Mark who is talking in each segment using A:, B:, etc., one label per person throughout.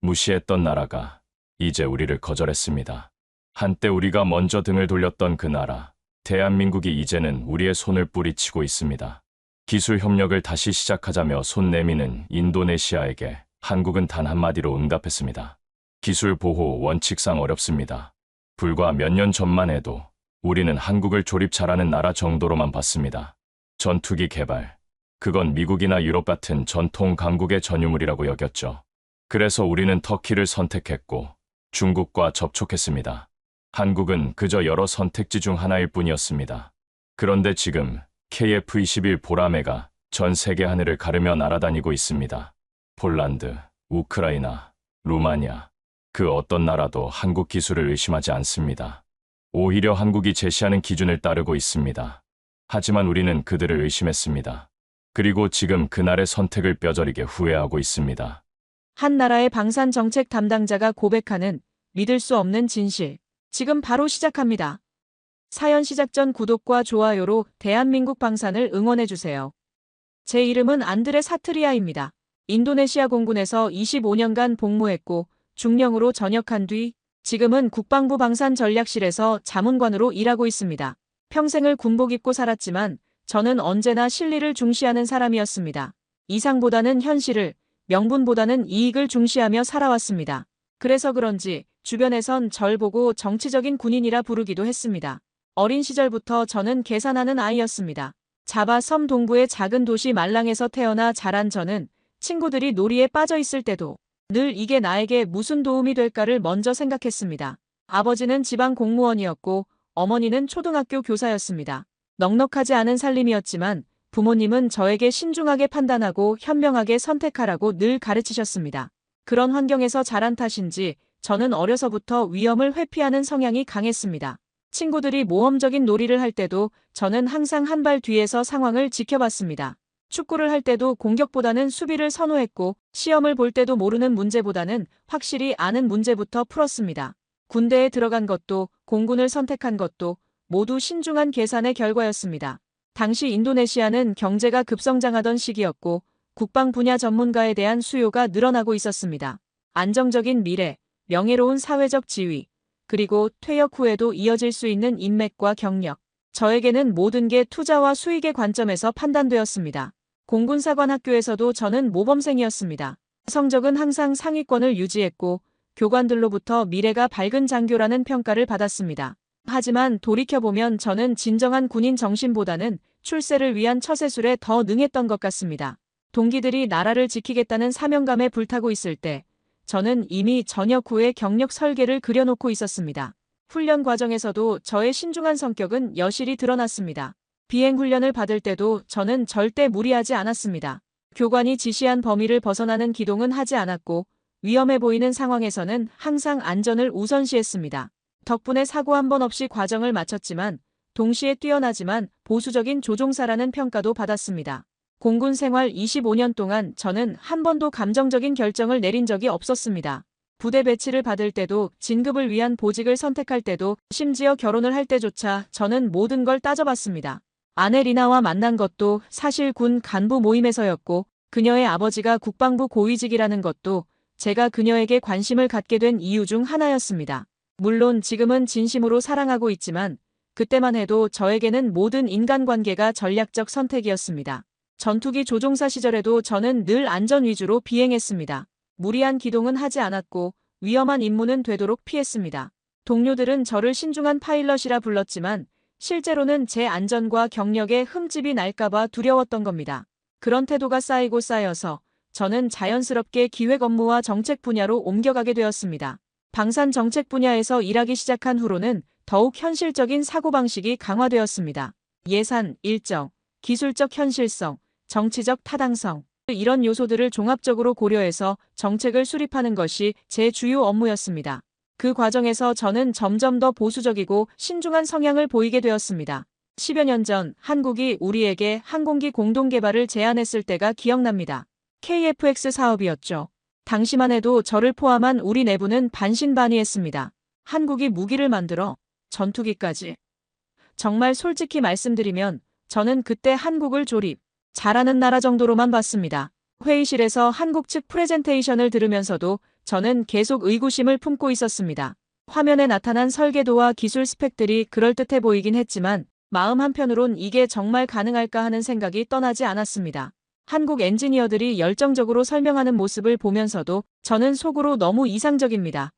A: 무시했던 나라가 이제 우리를 거절했습니다. 한때 우리가 먼저 등을 돌렸던 그 나라, 대한민국이 이제는 우리의 손을 뿌리치고 있습니다. 기술 협력을 다시 시작하자며 손 내미는 인도네시아에게 한국은 단 한마디로 응답했습니다. 기술 보호 원칙상 어렵습니다. 불과 몇 년 전만 해도 우리는 한국을 조립 잘하는 나라 정도로만 봤습니다. 전투기 개발, 그건 미국이나 유럽 같은 전통 강국의 전유물이라고 여겼죠. 그래서 우리는 터키를 선택했고 중국과 접촉했습니다. 한국은 그저 여러 선택지 중 하나일 뿐이었습니다. 그런데 지금 KF-21 보라매가 전 세계 하늘을 가르며 날아다니고 있습니다. 폴란드, 우크라이나, 루마니아, 그 어떤 나라도 한국 기술을 의심하지 않습니다. 오히려 한국이 제시하는 기준을 따르고 있습니다. 하지만 우리는 그들을 의심했습니다. 그리고 지금 그날의 선택을 뼈저리게 후회하고 있습니다.
B: 한 나라의 방산 정책 담당자가 고백하는 믿을 수 없는 진실. 지금 바로 시작합니다. 사연 시작 전 구독과 좋아요로 대한민국 방산을 응원해주세요. 제 이름은 안드레 사트리아입니다. 인도네시아 공군에서 25년간 복무했고 중령으로 전역한 뒤 지금은 국방부 방산전략실에서 자문관으로 일하고 있습니다. 평생을 군복 입고 살았지만 저는 언제나 실리를 중시하는 사람이었습니다. 이상보다는 현실을, 명분보다는 이익을 중시하며 살아왔습니다. 그래서 그런지 주변에선 절 보고 정치적인 군인이라 부르기도 했습니다. 어린 시절부터 저는 계산하는 아이였습니다. 자바 섬 동부의 작은 도시 말랑에서 태어나 자란 저는 친구들이 놀이에 빠져 있을 때도 늘 이게 나에게 무슨 도움이 될까를 먼저 생각했습니다. 아버지는 지방 공무원이었고 어머니는 초등학교 교사였습니다. 넉넉하지 않은 살림이었지만 부모님은 저에게 신중하게 판단하고 현명하게 선택하라고 늘 가르치셨습니다. 그런 환경에서 자란 탓인지 저는 어려서부터 위험을 회피하는 성향이 강했습니다. 친구들이 모험적인 놀이를 할 때도 저는 항상 한 발 뒤에서 상황을 지켜봤습니다. 축구를 할 때도 공격보다는 수비를 선호했고 시험을 볼 때도 모르는 문제보다는 확실히 아는 문제부터 풀었습니다. 군대에 들어간 것도 공군을 선택한 것도 모두 신중한 계산의 결과였습니다. 당시 인도네시아는 경제가 급성장하던 시기였고 국방 분야 전문가에 대한 수요가 늘어나고 있었습니다. 안정적인 미래, 명예로운 사회적 지위, 그리고 퇴역 후에도 이어질 수 있는 인맥과 경력. 저에게는 모든 게 투자와 수익의 관점에서 판단되었습니다. 공군사관학교에서도 저는 모범생이었습니다. 성적은 항상 상위권을 유지했고 교관들로부터 미래가 밝은 장교라는 평가를 받았습니다. 하지만 돌이켜보면 저는 진정한 군인 정신보다는 출세를 위한 처세술에 더 능했던 것 같습니다. 동기들이 나라를 지키겠다는 사명감에 불타고 있을 때 저는 이미 전역 후에 경력 설계를 그려놓고 있었습니다. 훈련 과정에서도 저의 신중한 성격은 여실히 드러났습니다. 비행 훈련을 받을 때도 저는 절대 무리하지 않았습니다. 교관이 지시한 범위를 벗어나는 기동은 하지 않았고 위험해 보이는 상황에서는 항상 안전을 우선시했습니다. 덕분에 사고 한 번 없이 과정을 마쳤지만 동시에 뛰어나지만 보수적인 조종사라는 평가도 받았습니다. 공군 생활 25년 동안 저는 한 번도 감정적인 결정을 내린 적이 없었습니다. 부대 배치를 받을 때도 진급을 위한 보직을 선택할 때도 심지어 결혼을 할 때조차 저는 모든 걸 따져봤습니다. 아내 리나와 만난 것도 사실 군 간부 모임에서였고 그녀의 아버지가 국방부 고위직이라는 것도 제가 그녀에게 관심을 갖게 된 이유 중 하나였습니다. 물론 지금은 진심으로 사랑하고 있지만 그때만 해도 저에게는 모든 인간관계가 전략적 선택이었습니다. 전투기 조종사 시절에도 저는 늘 안전 위주로 비행했습니다. 무리한 기동은 하지 않았고 위험한 임무는 되도록 피했습니다. 동료들은 저를 신중한 파일럿이라 불렀지만 실제로는 제 안전과 경력에 흠집이 날까봐 두려웠던 겁니다. 그런 태도가 쌓이고 쌓여서 저는 자연스럽게 기획 업무와 정책 분야로 옮겨가게 되었습니다. 방산 정책 분야에서 일하기 시작한 후로는 더욱 현실적인 사고방식이 강화되었습니다. 예산, 일정, 기술적 현실성, 정치적 타당성, 이런 요소들을 종합적으로 고려해서 정책을 수립하는 것이 제 주요 업무였습니다. 그 과정에서 저는 점점 더 보수적이고 신중한 성향을 보이게 되었습니다. 10여 년 전 한국이 우리에게 항공기 공동개발을 제안했을 때가 기억납니다. KF-X 사업이었죠. 당시만 해도 저를 포함한 우리 내부는 반신반의했습니다. 한국이 무기를 만들어 전투기까지. 정말 솔직히 말씀드리면 저는 그때 한국을 조립, 잘하는 나라 정도로만 봤습니다. 회의실에서 한국 측 프레젠테이션을 들으면서도 저는 계속 의구심을 품고 있었습니다. 화면에 나타난 설계도와 기술 스펙들이 그럴듯해 보이긴 했지만 마음 한편으론 이게 정말 가능할까 하는 생각이 떠나지 않았습니다. 한국 엔지니어들이 열정적으로 설명하는 모습을 보면서도 저는 속으로 너무 이상적입니다.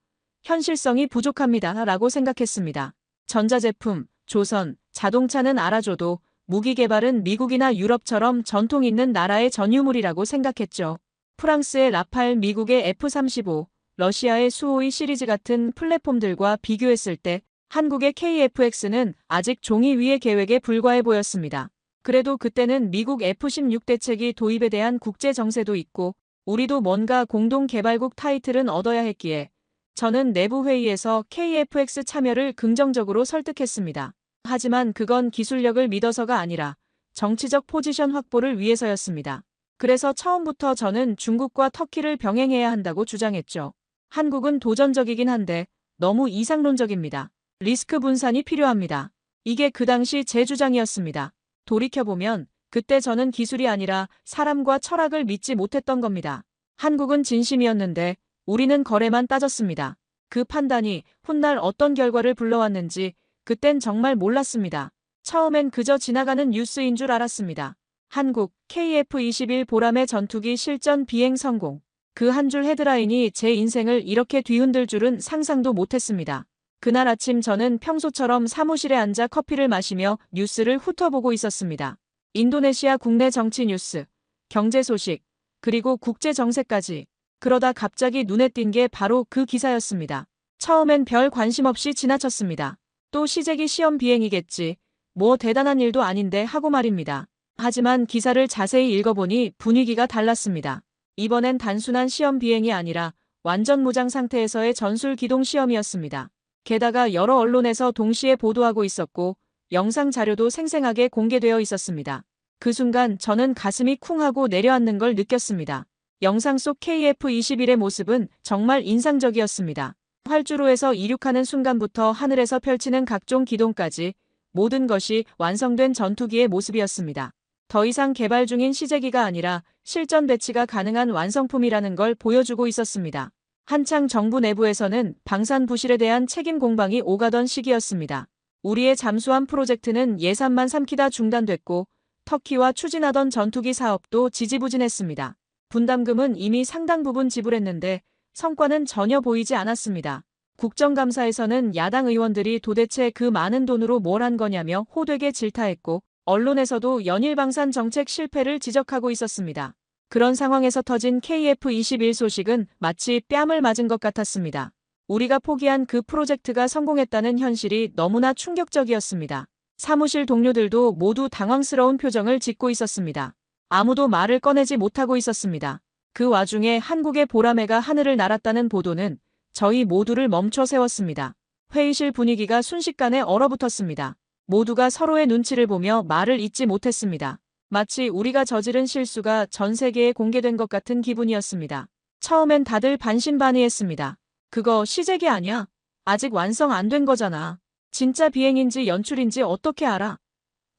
B: 현실성이 부족합니다. 라고 생각했습니다. 전자제품, 조선, 자동차는 알아줘도 무기 개발은 미국이나 유럽처럼 전통 있는 나라의 전유물이라고 생각했죠. 프랑스의 라팔, 미국의 F-35, 러시아의 수호이 시리즈 같은 플랫폼들과 비교했을 때 한국의 KF-X는 아직 종이 위의 계획에 불과해 보였습니다. 그래도 그때는 미국 F-16 대책이 도입에 대한 국제 정세도 있고 우리도 뭔가 공동 개발국 타이틀은 얻어야 했기에 저는 내부 회의에서 KF-X 참여를 긍정적으로 설득했습니다. 하지만 그건 기술력을 믿어서가 아니라 정치적 포지션 확보를 위해서였습니다. 그래서 처음부터 저는 중국과 터키를 병행해야 한다고 주장했죠. 한국은 도전적이긴 한데 너무 이상론적입니다. 리스크 분산이 필요합니다. 이게 그 당시 제 주장이었습니다. 돌이켜보면 그때 저는 기술이 아니라 사람과 철학을 믿지 못했던 겁니다. 한국은 진심이었는데 우리는 거래만 따졌습니다. 그 판단이 훗날 어떤 결과를 불러왔는지 그땐 정말 몰랐습니다. 처음엔 그저 지나가는 뉴스인 줄 알았습니다. 한국 KF-21 보람의 전투기 실전 비행 성공. 그 한 줄 헤드라인이 제 인생을 이렇게 뒤흔들 줄은 상상도 못했습니다. 그날 아침 저는 평소처럼 사무실에 앉아 커피를 마시며 뉴스를 훑어보고 있었습니다. 인도네시아 국내 정치 뉴스, 경제 소식, 그리고 국제 정세까지. 그러다 갑자기 눈에 띈 게 바로 그 기사였습니다. 처음엔 별 관심 없이 지나쳤습니다. 또 시제기 시험 비행이겠지. 뭐 대단한 일도 아닌데 하고 말입니다. 하지만 기사를 자세히 읽어보니 분위기가 달랐습니다. 이번엔 단순한 시험 비행이 아니라 완전 무장 상태에서의 전술 기동 시험이었습니다. 게다가 여러 언론에서 동시에 보도하고 있었고 영상 자료도 생생하게 공개되어 있었습니다. 그 순간 저는 가슴이 쿵 하고 내려앉는 걸 느꼈습니다. 영상 속 KF-21의 모습은 정말 인상적이었습니다. 활주로에서 이륙하는 순간부터 하늘에서 펼치는 각종 기동까지 모든 것이 완성된 전투기의 모습이었습니다. 더 이상 개발 중인 시제기가 아니라 실전 배치가 가능한 완성품이라는 걸 보여주고 있었습니다. 한창 정부 내부에서는 방산 부실에 대한 책임 공방이 오가던 시기였습니다. 우리의 잠수함 프로젝트는 예산만 삼키다 중단됐고 터키와 추진하던 전투기 사업도 지지부진했습니다. 분담금은 이미 상당 부분 지불했는데 성과는 전혀 보이지 않았습니다. 국정감사에서는 야당 의원들이 도대체 그 많은 돈으로 뭘 한 거냐며 호되게 질타했고 언론에서도 연일 방산 정책 실패를 지적하고 있었습니다. 그런 상황에서 터진 KF-21 소식은 마치 뺨을 맞은 것 같았습니다. 우리가 포기한 그 프로젝트가 성공했다는 현실이 너무나 충격적이었습니다. 사무실 동료들도 모두 당황스러운 표정을 짓고 있었습니다. 아무도 말을 꺼내지 못하고 있었습니다. 그 와중에 한국의 보라매가 하늘을 날았다는 보도는 저희 모두를 멈춰 세웠습니다. 회의실 분위기가 순식간에 얼어붙었습니다. 모두가 서로의 눈치를 보며 말을 잇지 못했습니다. 마치 우리가 저지른 실수가 전 세계에 공개된 것 같은 기분이었습니다. 처음엔 다들 반신반의했습니다. 그거 시제기 아니야? 아직 완성 안 된 거잖아. 진짜 비행인지 연출인지 어떻게 알아?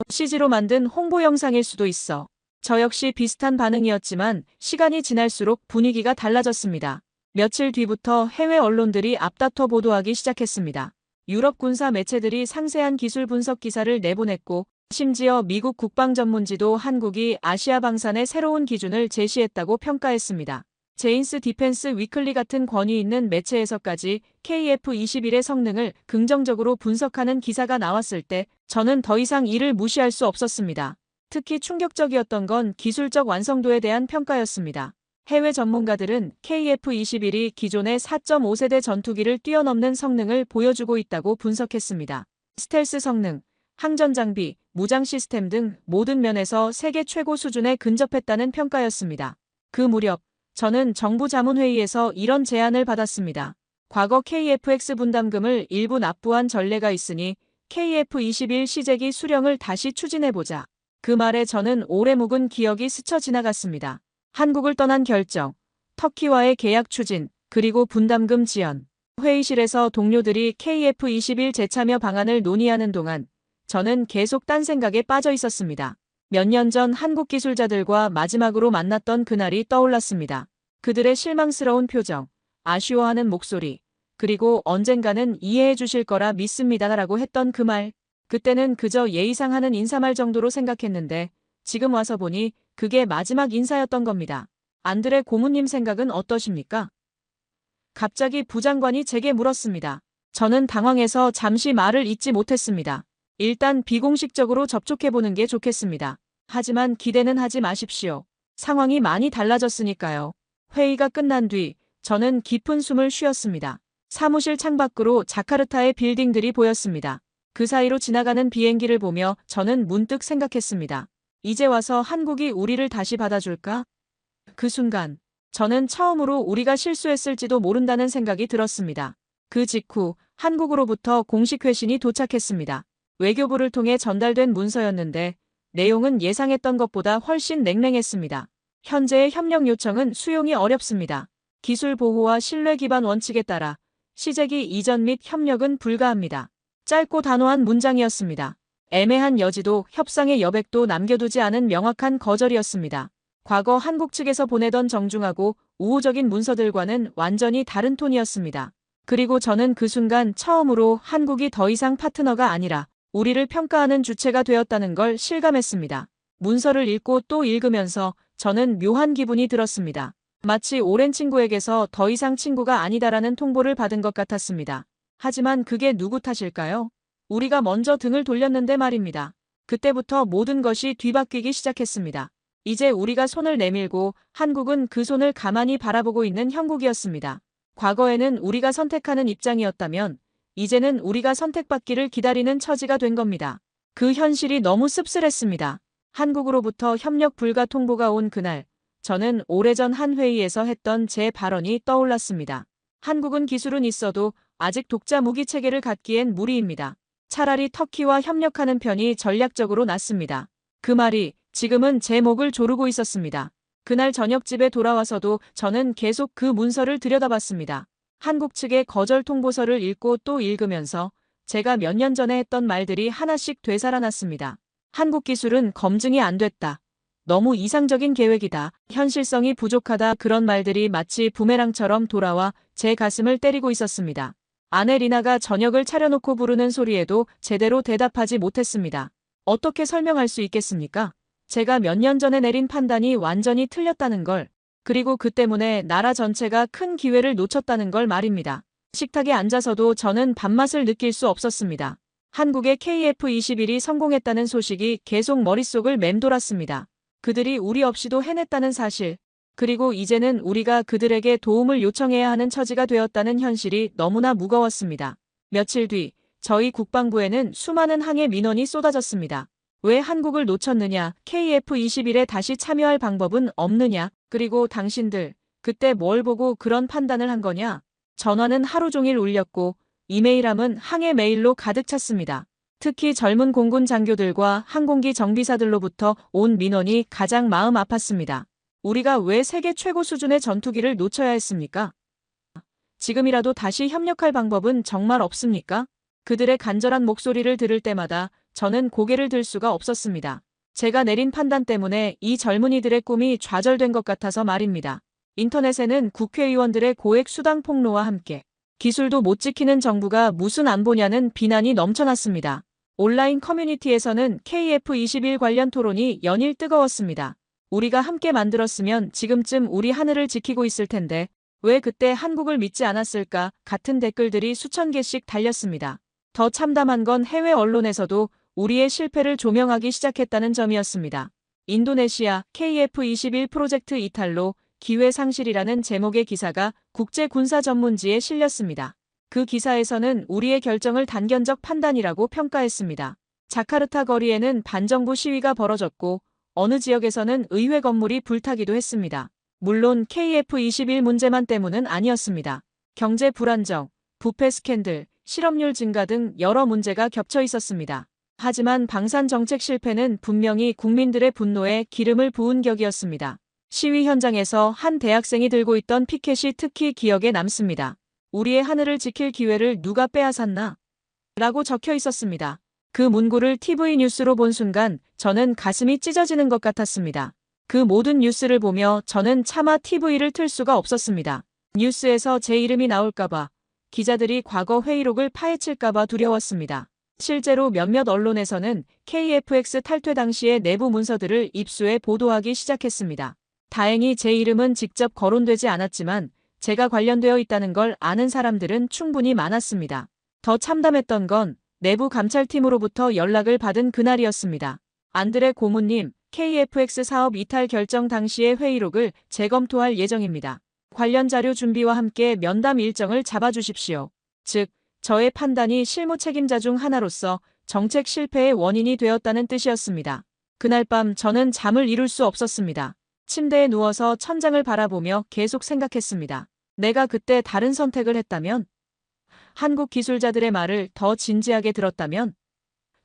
B: CG로 만든 홍보 영상일 수도 있어. 저 역시 비슷한 반응이었지만 시간이 지날수록 분위기가 달라졌습니다. 며칠 뒤부터 해외 언론들이 앞다퉈 보도하기 시작했습니다. 유럽 군사 매체들이 상세한 기술 분석 기사를 내보냈고 심지어 미국 국방전문지도 한국이 아시아 방산의 새로운 기준을 제시했다고 평가했습니다. 제인스 디펜스 위클리 같은 권위 있는 매체에서까지 KF-21의 성능을 긍정적으로 분석하는 기사가 나왔을 때 저는 더 이상 이를 무시할 수 없었습니다. 특히 충격적이었던 건 기술적 완성도에 대한 평가였습니다. 해외 전문가들은 KF-21이 기존의 4.5세대 전투기를 뛰어넘는 성능을 보여주고 있다고 분석했습니다. 스텔스 성능, 항전 장비, 무장 시스템 등 모든 면에서 세계 최고 수준에 근접했다는 평가였습니다. 그 무렵 저는 정부 자문회의에서 이런 제안을 받았습니다. 과거 KF-X 분담금을 일부 납부한 전례가 있으니 KF-21 시제기 수령을 다시 추진해보자. 그 말에 저는 오래 묵은 기억이 스쳐 지나갔습니다. 한국을 떠난 결정, 터키와의 계약 추진, 그리고 분담금 지연. 회의실에서 동료들이 KF-21 재참여 방안을 논의하는 동안 저는 계속 딴 생각에 빠져 있었습니다. 몇 년 전 한국 기술자들과 마지막으로 만났던 그날이 떠올랐습니다. 그들의 실망스러운 표정, 아쉬워하는 목소리, 그리고 언젠가는 이해해 주실 거라 믿습니다라고 했던 그 말. 그때는 그저 예의상 하는 인사말 정도로 생각했는데 지금 와서 보니 그게 마지막 인사였던 겁니다. 안드레 고문님 생각은 어떠십니까? 갑자기 부장관이 제게 물었습니다. 저는 당황해서 잠시 말을 잇지 못했습니다. 일단 비공식적으로 접촉해보는 게 좋겠습니다. 하지만 기대는 하지 마십시오. 상황이 많이 달라졌으니까요. 회의가 끝난 뒤 저는 깊은 숨을 쉬었습니다. 사무실 창밖으로 자카르타의 빌딩들이 보였습니다. 그 사이로 지나가는 비행기를 보며 저는 문득 생각했습니다. 이제 와서 한국이 우리를 다시 받아줄까? 그 순간 저는 처음으로 우리가 실수했을지도 모른다는 생각이 들었습니다. 그 직후 한국으로부터 공식 회신이 도착했습니다. 외교부를 통해 전달된 문서였는데 내용은 예상했던 것보다 훨씬 냉랭했습니다. 현재의 협력 요청은 수용이 어렵습니다. 기술 보호와 신뢰 기반 원칙에 따라 시제기 이전 및 협력은 불가합니다. 짧고 단호한 문장이었습니다. 애매한 여지도 협상의 여백도 남겨두지 않은 명확한 거절이었습니다. 과거 한국 측에서 보내던 정중하고 우호적인 문서들과는 완전히 다른 톤이었습니다. 그리고 저는 그 순간 처음으로 한국이 더 이상 파트너가 아니라 우리를 평가하는 주체가 되었다는 걸 실감했습니다. 문서를 읽고 또 읽으면서 저는 묘한 기분이 들었습니다. 마치 오랜 친구에게서 더 이상 친구가 아니다라는 통보를 받은 것 같았습니다. 하지만 그게 누구 탓일까요? 우리가 먼저 등을 돌렸는데 말입니다. 그때부터 모든 것이 뒤바뀌기 시작했습니다. 이제 우리가 손을 내밀고 한국은 그 손을 가만히 바라보고 있는 형국이었습니다. 과거에는 우리가 선택하는 입장이었다면 이제는 우리가 선택받기를 기다리는 처지가 된 겁니다. 그 현실이 너무 씁쓸했습니다. 한국으로부터 협력 불가 통보가 온 그날, 저는 오래전 한 회의에서 했던 제 발언이 떠올랐습니다. 한국은 기술은 있어도 아직 독자 무기 체계를 갖기엔 무리입니다. 차라리 터키와 협력하는 편이 전략적으로 낫습니다. 그 말이 지금은 제 목을 조르고 있었습니다. 그날 저녁 집에 돌아와서도 저는 계속 그 문서를 들여다봤습니다. 한국 측의 거절 통보서를 읽고 또 읽으면서 제가 몇 년 전에 했던 말들이 하나씩 되살아났습니다. 한국 기술은 검증이 안 됐다. 너무 이상적인 계획이다. 현실성이 부족하다. 그런 말들이 마치 부메랑처럼 돌아와 제 가슴을 때리고 있었습니다. 아내 리나가 저녁을 차려놓고 부르는 소리에도 제대로 대답하지 못했습니다. 어떻게 설명할 수 있겠습니까? 제가 몇 년 전에 내린 판단이 완전히 틀렸다는 걸, 그리고 그 때문에 나라 전체가 큰 기회를 놓쳤다는 걸 말입니다. 식탁에 앉아서도 저는 밥맛을 느낄 수 없었습니다. 한국의 KF-21이 성공했다는 소식이 계속 머릿속을 맴돌았습니다. 그들이 우리 없이도 해냈다는 사실, 그리고 이제는 우리가 그들에게 도움을 요청해야 하는 처지가 되었다는 현실이 너무나 무거웠습니다. 며칠 뒤 저희 국방부에는 수많은 항해 민원이 쏟아졌습니다. 왜 한국을 놓쳤느냐, KF-21에 다시 참여할 방법은 없느냐, 그리고 당신들 그때 뭘 보고 그런 판단을 한 거냐. 전화는 하루 종일 울렸고 이메일함은 항해 메일로 가득 찼습니다. 특히 젊은 공군 장교들과 항공기 정비사들로부터 온 민원이 가장 마음 아팠습니다. 우리가 왜 세계 최고 수준의 전투기를 놓쳐야 했습니까? 지금이라도 다시 협력할 방법은 정말 없습니까? 그들의 간절한 목소리를 들을 때마다 저는 고개를 들 수가 없었습니다. 제가 내린 판단 때문에 이 젊은이들의 꿈이 좌절된 것 같아서 말입니다. 인터넷에는 국회의원들의 고액 수당 폭로와 함께 기술도 못 지키는 정부가 무슨 안보냐는 비난이 넘쳐났습니다. 온라인 커뮤니티에서는 KF-21 관련 토론이 연일 뜨거웠습니다. 우리가 함께 만들었으면 지금쯤 우리 하늘을 지키고 있을 텐데 왜 그때 한국을 믿지 않았을까 같은 댓글들이 수천 개씩 달렸습니다. 더 참담한 건 해외 언론에서도 우리의 실패를 조명하기 시작했다는 점이었습니다. 인도네시아 KF-21 프로젝트 이탈로 기회 상실이라는 제목의 기사가 국제 군사 전문지에 실렸습니다. 그 기사에서는 우리의 결정을 단견적 판단이라고 평가했습니다. 자카르타 거리에는 반정부 시위가 벌어졌고 어느 지역에서는 의회 건물이 불타기도 했습니다. 물론 KF-21 문제만 때문은 아니었습니다. 경제 불안정, 부패 스캔들, 실업률 증가 등 여러 문제가 겹쳐 있었습니다. 하지만 방산 정책 실패는 분명히 국민들의 분노에 기름을 부은 격이었습니다. 시위 현장에서 한 대학생이 들고 있던 피켓이 특히 기억에 남습니다. 우리의 하늘을 지킬 기회를 누가 빼앗았나? 라고 적혀 있었습니다. 그 문구를 TV 뉴스로 본 순간 저는 가슴이 찢어지는 것 같았습니다. 그 모든 뉴스를 보며 저는 차마 TV를 틀 수가 없었습니다. 뉴스에서 제 이름이 나올까봐, 기자들이 과거 회의록을 파헤칠까봐 두려웠습니다. 실제로 몇몇 언론에서는 KFX 탈퇴 당시의 내부 문서들을 입수해 보도하기 시작했습니다. 다행히 제 이름은 직접 거론되지 않았지만 제가 관련되어 있다는 걸 아는 사람들은 충분히 많았습니다. 더 참담했던 건 내부 감찰팀으로부터 연락을 받은 그날이었습니다. 안드레 고문님, KFX 사업 이탈 결정 당시의 회의록을 재검토할 예정입니다. 관련 자료 준비와 함께 면담 일정을 잡아주십시오. 즉, 저의 판단이 실무 책임자 중 하나로서 정책 실패의 원인이 되었다는 뜻이었습니다. 그날 밤 저는 잠을 이룰 수 없었습니다. 침대에 누워서 천장을 바라보며 계속 생각했습니다. 내가 그때 다른 선택을 했다면? 한국 기술자들의 말을 더 진지하게 들었다면?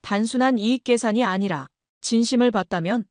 B: 단순한 이익 계산이 아니라 진심을 봤다면?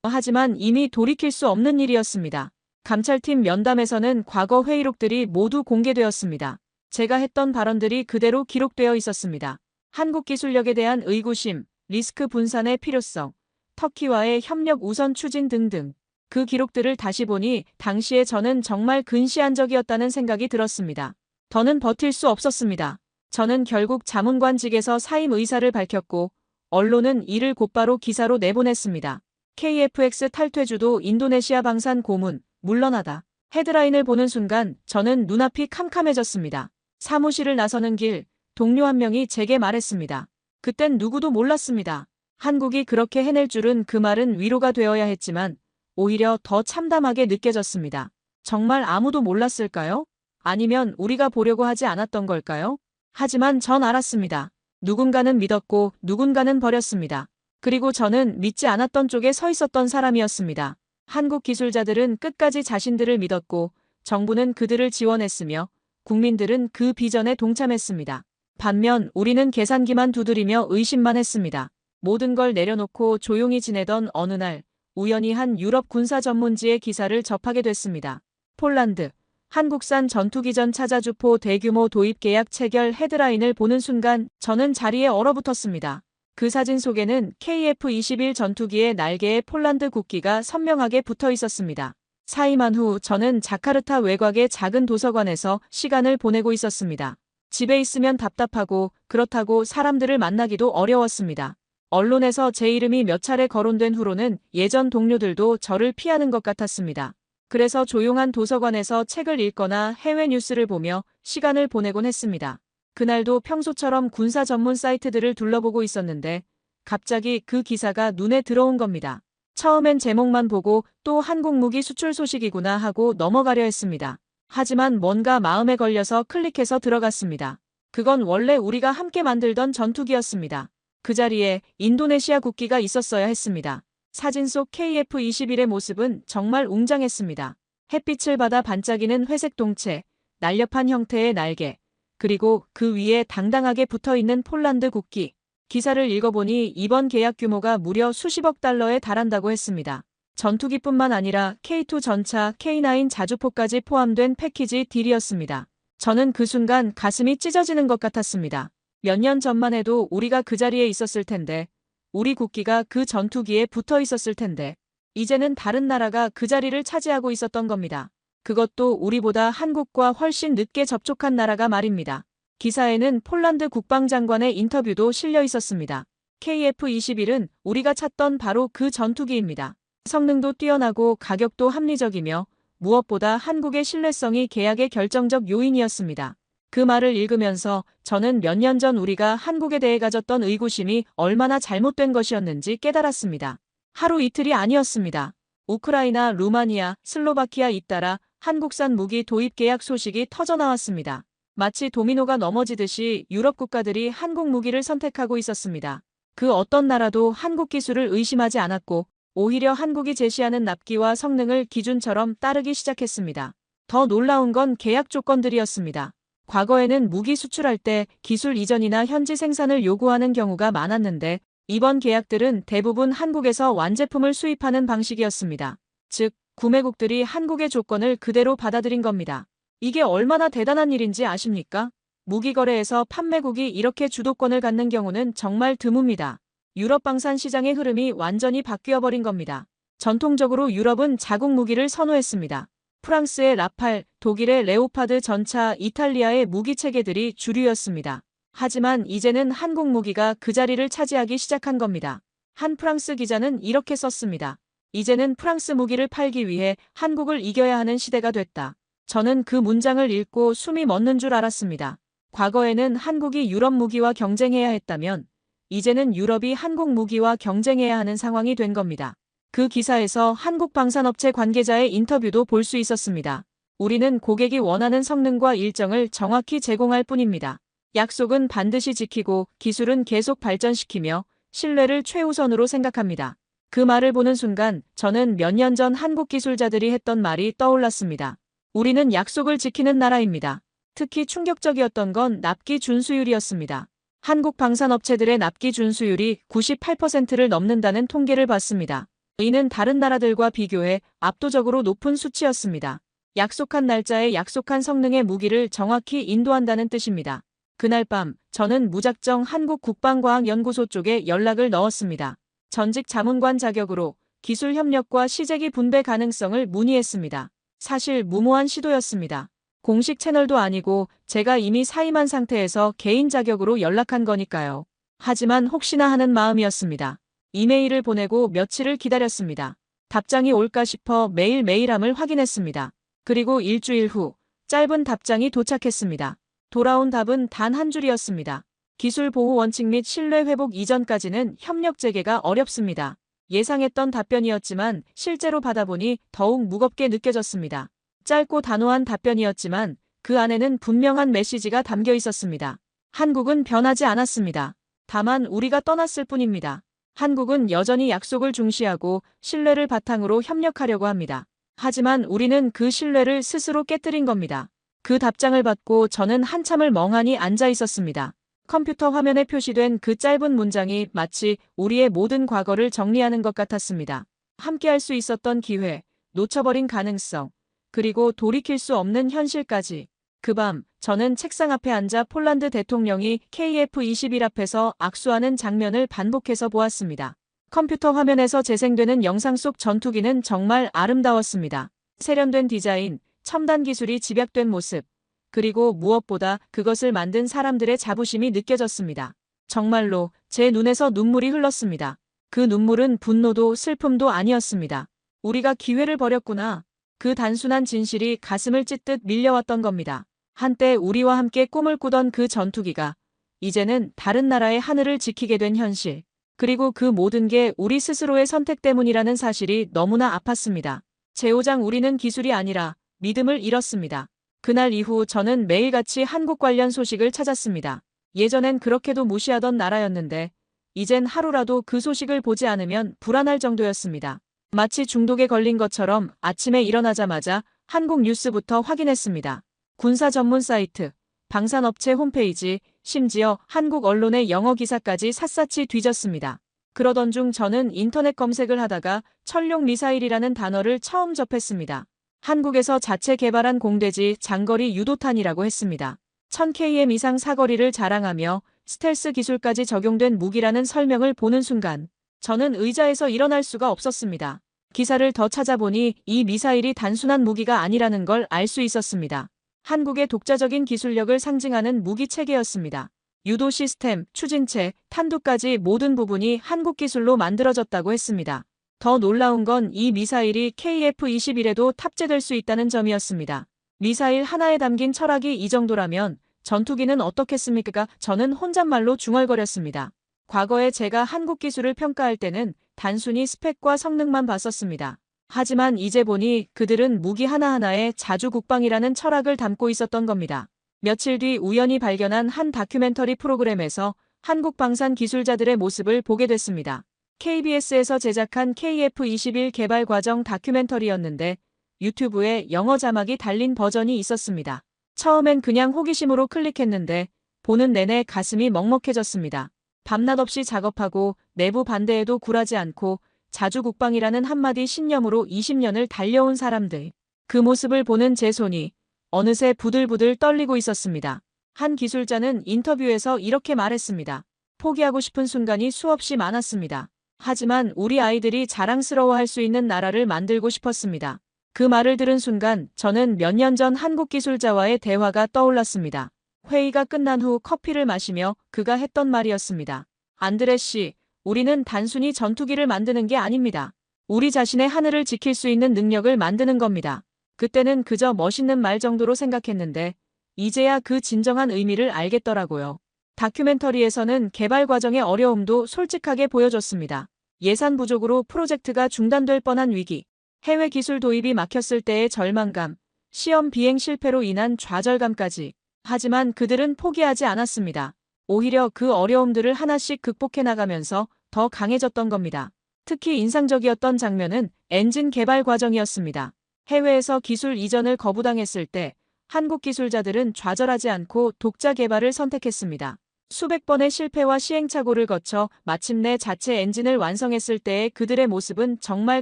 B: 하지만 이미 돌이킬 수 없는 일이었습니다. 감찰팀 면담에서는 과거 회의록들이 모두 공개되었습니다. 제가 했던 발언들이 그대로 기록되어 있었습니다. 한국 기술력에 대한 의구심, 리스크 분산의 필요성, 터키와의 협력 우선 추진 등등. 그 기록들을 다시 보니 당시에 저는 정말 근시안적이었다는 생각이 들었습니다. 더는 버틸 수 없었습니다. 저는 결국 자문관직에서 사임 의사를 밝혔고 언론은 이를 곧바로 기사로 내보냈습니다. KFX 탈퇴주도 인도네시아 방산 고문, 물러나다. 헤드라인을 보는 순간 저는 눈앞이 캄캄해졌습니다. 사무실을 나서는 길, 동료 한 명이 제게 말했습니다. 그땐 누구도 몰랐습니다. 한국이 그렇게 해낼 줄은 그 말은 위로가 되어야 했지만 오히려 더 참담하게 느껴졌습니다. 정말 아무도 몰랐을까요? 아니면 우리가 보려고 하지 않았던 걸까요? 하지만 전 알았습니다. 누군가는 믿었고 누군가는 버렸습니다. 그리고 저는 믿지 않았던 쪽에 서 있었던 사람이었습니다. 한국 기술자들은 끝까지 자신들을 믿었고 정부는 그들을 지원했으며 국민들은 그 비전에 동참했습니다. 반면 우리는 계산기만 두드리며 의심만 했습니다. 모든 걸 내려놓고 조용히 지내던 어느 날 우연히 한 유럽 군사 전문지의 기사를 접하게 됐습니다. 폴란드, 한국산 전투기전 차자주포 대규모 도입 계약 체결 헤드라인을 보는 순간 저는 자리에 얼어붙었습니다. 그 사진 속에는 KF-21 전투기의 날개에 폴란드 국기가 선명하게 붙어 있었습니다. 사임한 후 저는 자카르타 외곽의 작은 도서관에서 시간을 보내고 있었습니다. 집에 있으면 답답하고 그렇다고 사람들을 만나기도 어려웠습니다. 언론에서 제 이름이 몇 차례 거론된 후로는 예전 동료들도 저를 피하는 것 같았습니다. 그래서 조용한 도서관에서 책을 읽거나 해외 뉴스를 보며 시간을 보내곤 했습니다. 그날도 평소처럼 군사 전문 사이트들을 둘러보고 있었는데 갑자기 그 기사가 눈에 들어온 겁니다. 처음엔 제목만 보고 또 한국 무기 수출 소식이구나 하고 넘어가려 했습니다. 하지만 뭔가 마음에 걸려서 클릭해서 들어갔습니다. 그건 원래 우리가 함께 만들던 전투기였습니다. 그 자리에 인도네시아 국기가 있었어야 했습니다. 사진 속 KF-21의 모습은 정말 웅장했습니다. 햇빛을 받아 반짝이는 회색 동체, 날렵한 형태의 날개, 그리고 그 위에 당당하게 붙어있는 폴란드 국기. 기사를 읽어보니 이번 계약 규모가 무려 수십억 달러에 달한다고 했습니다. 전투기뿐만 아니라 K2 전차, K9 자주포까지 포함된 패키지 딜이었습니다. 저는 그 순간 가슴이 찢어지는 것 같았습니다. 몇 년 전만 해도 우리가 그 자리에 있었을 텐데, 우리 국기가 그 전투기에 붙어 있었을 텐데, 이제는 다른 나라가 그 자리를 차지하고 있었던 겁니다. 그것도 우리보다 한국과 훨씬 늦게 접촉한 나라가 말입니다. 기사에는 폴란드 국방장관의 인터뷰도 실려 있었습니다. KF-21은 우리가 찾던 바로 그 전투기입니다. 성능도 뛰어나고 가격도 합리적이며 무엇보다 한국의 신뢰성이 계약의 결정적 요인이었습니다. 그 말을 읽으면서 저는 몇 년 전 우리가 한국에 대해 가졌던 의구심이 얼마나 잘못된 것이었는지 깨달았습니다. 하루 이틀이 아니었습니다. 우크라이나, 루마니아, 슬로바키아 잇따라 한국산 무기 도입 계약 소식이 터져나왔습니다. 마치 도미노가 넘어지듯이 유럽 국가들이 한국 무기를 선택하고 있었습니다. 그 어떤 나라도 한국 기술을 의심하지 않았고 오히려 한국이 제시하는 납기와 성능을 기준처럼 따르기 시작했습니다. 더 놀라운 건 계약 조건들이었습니다. 과거에는 무기 수출할 때 기술 이전이나 현지 생산을 요구하는 경우가 많았는데 이번 계약들은 대부분 한국에서 완제품을 수입하는 방식이었습니다. 즉, 구매국들이 한국의 조건을 그대로 받아들인 겁니다. 이게 얼마나 대단한 일인지 아십니까? 무기 거래에서 판매국이 이렇게 주도권을 갖는 경우는 정말 드뭅니다. 유럽 방산 시장의 흐름이 완전히 바뀌어버린 겁니다. 전통적으로 유럽은 자국 무기를 선호했습니다. 프랑스의 라팔, 독일의 레오파드 전차, 이탈리아의 무기 체계들이 주류였습니다. 하지만 이제는 한국 무기가 그 자리를 차지하기 시작한 겁니다. 한 프랑스 기자는 이렇게 썼습니다. 이제는 프랑스 무기를 팔기 위해 한국을 이겨야 하는 시대가 됐다. 저는 그 문장을 읽고 숨이 멎는 줄 알았습니다. 과거에는 한국이 유럽 무기와 경쟁해야 했다면 이제는 유럽이 한국 무기와 경쟁해야 하는 상황이 된 겁니다. 그 기사에서 한국 방산업체 관계자의 인터뷰도 볼 수 있었습니다. 우리는 고객이 원하는 성능과 일정을 정확히 제공할 뿐입니다. 약속은 반드시 지키고 기술은 계속 발전시키며 신뢰를 최우선으로 생각합니다. 그 말을 보는 순간 저는 몇 년 전 한국 기술자들이 했던 말이 떠올랐습니다. 우리는 약속을 지키는 나라입니다. 특히 충격적이었던 건 납기 준수율이었습니다. 한국 방산업체들의 납기 준수율이 98%를 넘는다는 통계를 봤습니다. 이는 다른 나라들과 비교해 압도적으로 높은 수치였습니다. 약속한 날짜에 약속한 성능의 무기를 정확히 인도한다는 뜻입니다. 그날 밤 저는 무작정 한국국방과학연구소 쪽에 연락을 넣었습니다. 전직 자문관 자격으로 기술 협력과 시제기 분배 가능성을 문의했습니다. 사실 무모한 시도였습니다. 공식 채널도 아니고 제가 이미 사임한 상태에서 개인 자격으로 연락한 거니까요. 하지만 혹시나 하는 마음이었습니다. 이메일을 보내고 며칠을 기다렸습니다. 답장이 올까 싶어 매일 메일함을 확인했습니다. 그리고 일주일 후 짧은 답장이 도착했습니다. 돌아온 답은 단 한 줄이었습니다. 기술 보호 원칙 및 신뢰 회복 이전까지는 협력 재개가 어렵습니다. 예상했던 답변이었지만 실제로 받아보니 더욱 무겁게 느껴졌습니다. 짧고 단호한 답변이었지만 그 안에는 분명한 메시지가 담겨 있었습니다. 한국은 변하지 않았습니다. 다만 우리가 떠났을 뿐입니다. 한국은 여전히 약속을 중시하고 신뢰를 바탕으로 협력하려고 합니다. 하지만 우리는 그 신뢰를 스스로 깨뜨린 겁니다. 그 답장을 받고 저는 한참을 멍하니 앉아 있었습니다. 컴퓨터 화면에 표시된 그 짧은 문장이 마치 우리의 모든 과거를 정리하는 것 같았습니다. 함께할 수 있었던 기회, 놓쳐버린 가능성, 그리고 돌이킬 수 없는 현실까지. 그 밤 저는 책상 앞에 앉아 폴란드 대통령이 KF-21 앞에서 악수하는 장면을 반복해서 보았습니다. 컴퓨터 화면에서 재생되는 영상 속 전투기는 정말 아름다웠습니다. 세련된 디자인, 첨단 기술이 집약된 모습, 그리고 무엇보다 그것을 만든 사람들의 자부심이 느껴졌습니다. 정말로 제 눈에서 눈물이 흘렀습니다. 그 눈물은 분노도 슬픔도 아니었습니다. 우리가 기회를 버렸구나. 그 단순한 진실이 가슴을 찢듯 밀려왔던 겁니다. 한때 우리와 함께 꿈을 꾸던 그 전투기가 이제는 다른 나라의 하늘을 지키게 된 현실. 그리고 그 모든 게 우리 스스로의 선택 때문이라는 사실이 너무나 아팠습니다. 제5장 우리는 기술이 아니라 믿음을 잃었습니다. 그날 이후 저는 매일같이 한국 관련 소식을 찾았습니다. 예전엔 그렇게도 무시하던 나라였는데 이젠 하루라도 그 소식을 보지 않으면 불안할 정도였습니다. 마치 중독에 걸린 것처럼 아침에 일어나자마자 한국 뉴스부터 확인했습니다. 군사 전문 사이트, 방산업체 홈페이지, 심지어 한국 언론의 영어 기사까지 샅샅이 뒤졌습니다. 그러던 중 저는 인터넷 검색을 하다가 천룡 미사일이라는 단어를 처음 접했습니다. 한국에서 자체 개발한 공대지 장거리 유도탄이라고 했습니다. 1000km 이상 사거리를 자랑하며 스텔스 기술까지 적용된 무기라는 설명을 보는 순간 저는 의자에서 일어날 수가 없었습니다. 기사를 더 찾아보니 이 미사일이 단순한 무기가 아니라는 걸 알 수 있었습니다. 한국의 독자적인 기술력을 상징하는 무기 체계였습니다. 유도 시스템, 추진체, 탄두까지 모든 부분이 한국 기술로 만들어졌다고 했습니다. 더 놀라운 건 이 미사일이 KF-21에도 탑재될 수 있다는 점이었습니다. 미사일 하나에 담긴 철학이 이 정도라면 전투기는 어떻겠습니까? 저는 혼잣말로 중얼거렸습니다. 과거에 제가 한국 기술을 평가할 때는 단순히 스펙과 성능만 봤었습니다. 하지만 이제 보니 그들은 무기 하나하나에 자주국방이라는 철학을 담고 있었던 겁니다. 며칠 뒤 우연히 발견한 한 다큐멘터리 프로그램에서 한국 방산 기술자들의 모습을 보게 됐습니다. KBS에서 제작한 KF-21 개발 과정 다큐멘터리였는데 유튜브에 영어 자막이 달린 버전이 있었습니다. 처음엔 그냥 호기심으로 클릭했는데 보는 내내 가슴이 먹먹해졌습니다. 밤낮 없이 작업하고 내부 반대에도 굴하지 않고 자주국방이라는 한마디 신념으로 20년을 달려온 사람들. 그 모습을 보는 제 손이 어느새 부들부들 떨리고 있었습니다. 한 기술자는 인터뷰에서 이렇게 말했습니다. 포기하고 싶은 순간이 수없이 많았습니다. 하지만 우리 아이들이 자랑스러워할 수 있는 나라를 만들고 싶었습니다. 그 말을 들은 순간 저는 몇 년 전 한국 기술자와의 대화가 떠올랐습니다. 회의가 끝난 후 커피를 마시며 그가 했던 말이었습니다. 안드레 씨, 우리는 단순히 전투기를 만드는 게 아닙니다. 우리 자신의 하늘을 지킬 수 있는 능력을 만드는 겁니다. 그때는 그저 멋있는 말 정도로 생각했는데 이제야 그 진정한 의미를 알겠더라고요. 다큐멘터리에서는 개발 과정의 어려움도 솔직하게 보여줬습니다. 예산 부족으로 프로젝트가 중단될 뻔한 위기, 해외 기술 도입이 막혔을 때의 절망감, 시험 비행 실패로 인한 좌절감까지. 하지만 그들은 포기하지 않았습니다. 오히려 그 어려움들을 하나씩 극복해 나가면서 더 강해졌던 겁니다. 특히 인상적이었던 장면은 엔진 개발 과정이었습니다. 해외에서 기술 이전을 거부당했을 때 한국 기술자들은 좌절하지 않고 독자 개발을 선택했습니다. 수백 번의 실패와 시행착오를 거쳐 마침내 자체 엔진을 완성했을 때의 그들의 모습은 정말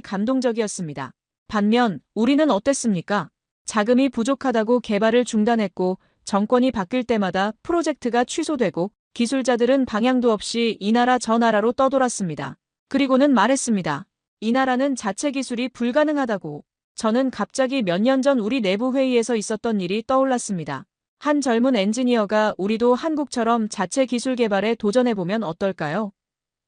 B: 감동적이었습니다. 반면 우리는 어땠습니까? 자금이 부족하다고 개발을 중단했고 정권이 바뀔 때마다 프로젝트가 취소되고 기술자들은 방향도 없이 이 나라 저 나라로 떠돌았습니다. 그리고는 말했습니다. 이 나라는 자체 기술이 불가능하다고. 저는 갑자기 몇 년 전 우리 내부 회의에서 있었던 일이 떠올랐습니다. 한 젊은 엔지니어가 우리도 한국처럼 자체 기술 개발에 도전해보면 어떨까요?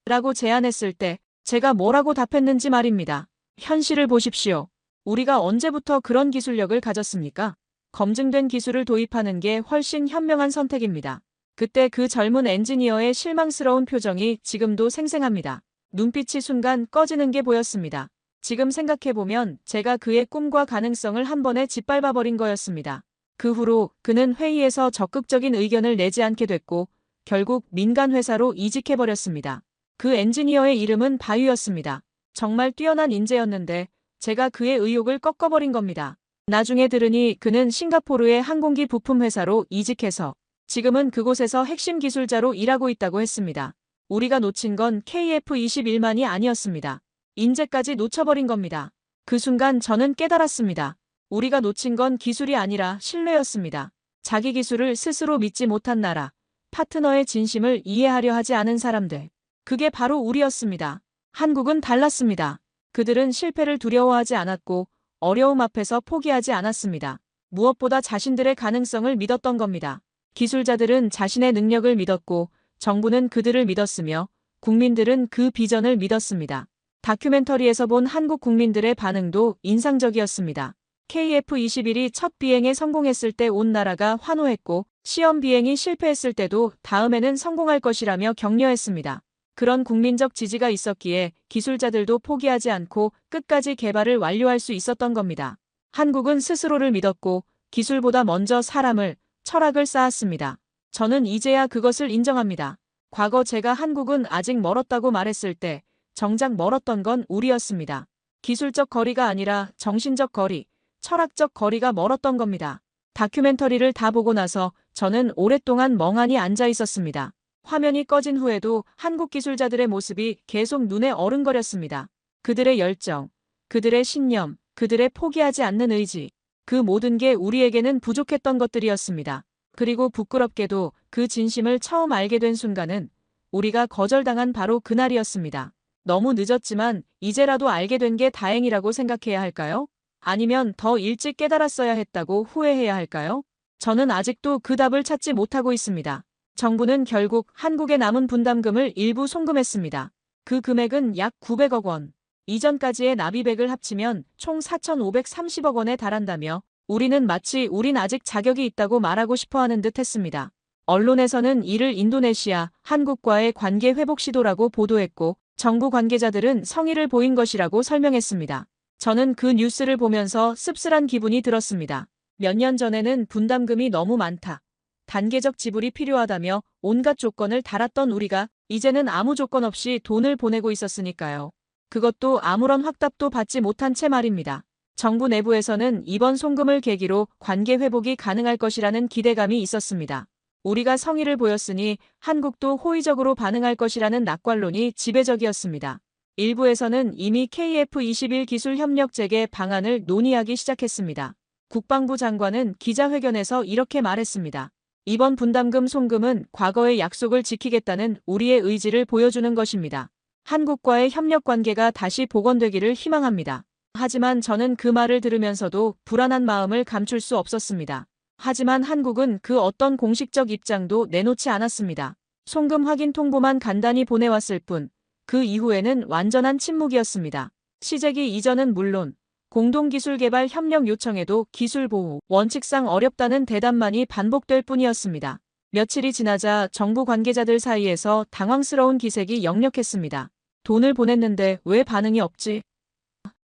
B: 라고 제안했을 때 제가 뭐라고 답했는지 말입니다. 현실을 보십시오. 우리가 언제부터 그런 기술력을 가졌습니까? 검증된 기술을 도입하는 게 훨씬 현명한 선택입니다. 그때 그 젊은 엔지니어의 실망스러운 표정이 지금도 생생합니다. 눈빛이 순간 꺼지는 게 보였습니다. 지금 생각해보면 제가 그의 꿈과 가능성을 한 번에 짓밟아버린 거였습니다. 그 후로 그는 회의에서 적극적인 의견을 내지 않게 됐고 결국 민간 회사로 이직해버렸습니다. 그 엔지니어의 이름은 바유였습니다. 정말 뛰어난 인재였는데 제가 그의 의욕을 꺾어버린 겁니다. 나중에 들으니 그는 싱가포르의 항공기 부품 회사로 이직해서 지금은 그곳에서 핵심 기술자로 일하고 있다고 했습니다. 우리가 놓친 건 KF-21만이 아니었습니다. 인재까지 놓쳐버린 겁니다. 그 순간 저는 깨달았습니다. 우리가 놓친 건 기술이 아니라 신뢰였습니다. 자기 기술을 스스로 믿지 못한 나라, 파트너의 진심을 이해하려 하지 않은 사람들. 그게 바로 우리였습니다. 한국은 달랐습니다. 그들은 실패를 두려워하지 않았고 어려움 앞에서 포기하지 않았습니다. 무엇보다 자신들의 가능성을 믿었던 겁니다. 기술자들은 자신의 능력을 믿었고 정부는 그들을 믿었으며 국민들은 그 비전을 믿었습니다. 다큐멘터리에서 본 한국 국민들의 반응도 인상적이었습니다. KF-21이 첫 비행에 성공했을 때 온 나라가 환호했고 시험 비행이 실패했을 때도 다음에는 성공할 것이라며 격려했습니다. 그런 국민적 지지가 있었기에 기술자들도 포기하지 않고 끝까지 개발을 완료할 수 있었던 겁니다. 한국은 스스로를 믿었고 기술보다 먼저 사람을, 철학을 쌓았습니다. 저는 이제야 그것을 인정합니다. 과거 제가 한국은 아직 멀었다고 말했을 때 정작 멀었던 건 우리였습니다. 기술적 거리가 아니라 정신적 거리, 철학적 거리가 멀었던 겁니다. 다큐멘터리를 다 보고 나서 저는 오랫동안 멍하니 앉아 있었습니다. 화면이 꺼진 후에도 한국 기술자들의 모습이 계속 눈에 어른거렸습니다. 그들의 열정, 그들의 신념, 그들의 포기하지 않는 의지, 그 모든 게 우리에게는 부족했던 것들이었습니다. 그리고 부끄럽게도 그 진심을 처음 알게 된 순간은 우리가 거절당한 바로 그날이었습니다. 너무 늦었지만 이제라도 알게 된 게 다행이라고 생각해야 할까요? 아니면 더 일찍 깨달았어야 했다고 후회해야 할까요? 저는 아직도 그 답을 찾지 못하고 있습니다. 정부는 결국 한국에 남은 분담금을 일부 송금했습니다. 그 금액은 약 900억 원. 이전까지의 납입액을 합치면 총 4,530억 원에 달한다며 우리는 마치 우린 아직 자격이 있다고 말하고 싶어하는 듯 했습니다. 언론에서는 이를 인도네시아, 한국과의 관계 회복 시도라고 보도했고 정부 관계자들은 성의를 보인 것이라고 설명했습니다. 저는 그 뉴스를 보면서 씁쓸한 기분이 들었습니다. 몇 년 전에는 분담금이 너무 많다. 단계적 지불이 필요하다며 온갖 조건을 달았던 우리가 이제는 아무 조건 없이 돈을 보내고 있었으니까요. 그것도 아무런 확답도 받지 못한 채 말입니다. 정부 내부에서는 이번 송금을 계기로 관계 회복이 가능할 것이라는 기대감이 있었습니다. 우리가 성의를 보였으니 한국도 호의적으로 반응할 것이라는 낙관론이 지배적이었습니다. 일부에서는 이미 KF-21 기술협력 재개 방안을 논의하기 시작했습니다. 국방부 장관은 기자회견에서 이렇게 말했습니다. 이번 분담금 송금은 과거의 약속을 지키겠다는 우리의 의지를 보여주는 것입니다. 한국과의 협력 관계가 다시 복원되기를 희망합니다. 하지만 저는 그 말을 들으면서도 불안한 마음을 감출 수 없었습니다. 하지만 한국은 그 어떤 공식적 입장도 내놓지 않았습니다. 송금 확인 통보만 간단히 보내왔을 뿐, 그 이후에는 완전한 침묵이었습니다. 시제기 이전은 물론 공동기술개발 협력 요청에도 기술보호 원칙상 어렵다는 대답만이 반복될 뿐이었습니다. 며칠이 지나자 정부 관계자들 사이에서 당황스러운 기색이 역력했습니다. 돈을 보냈는데 왜 반응이 없지?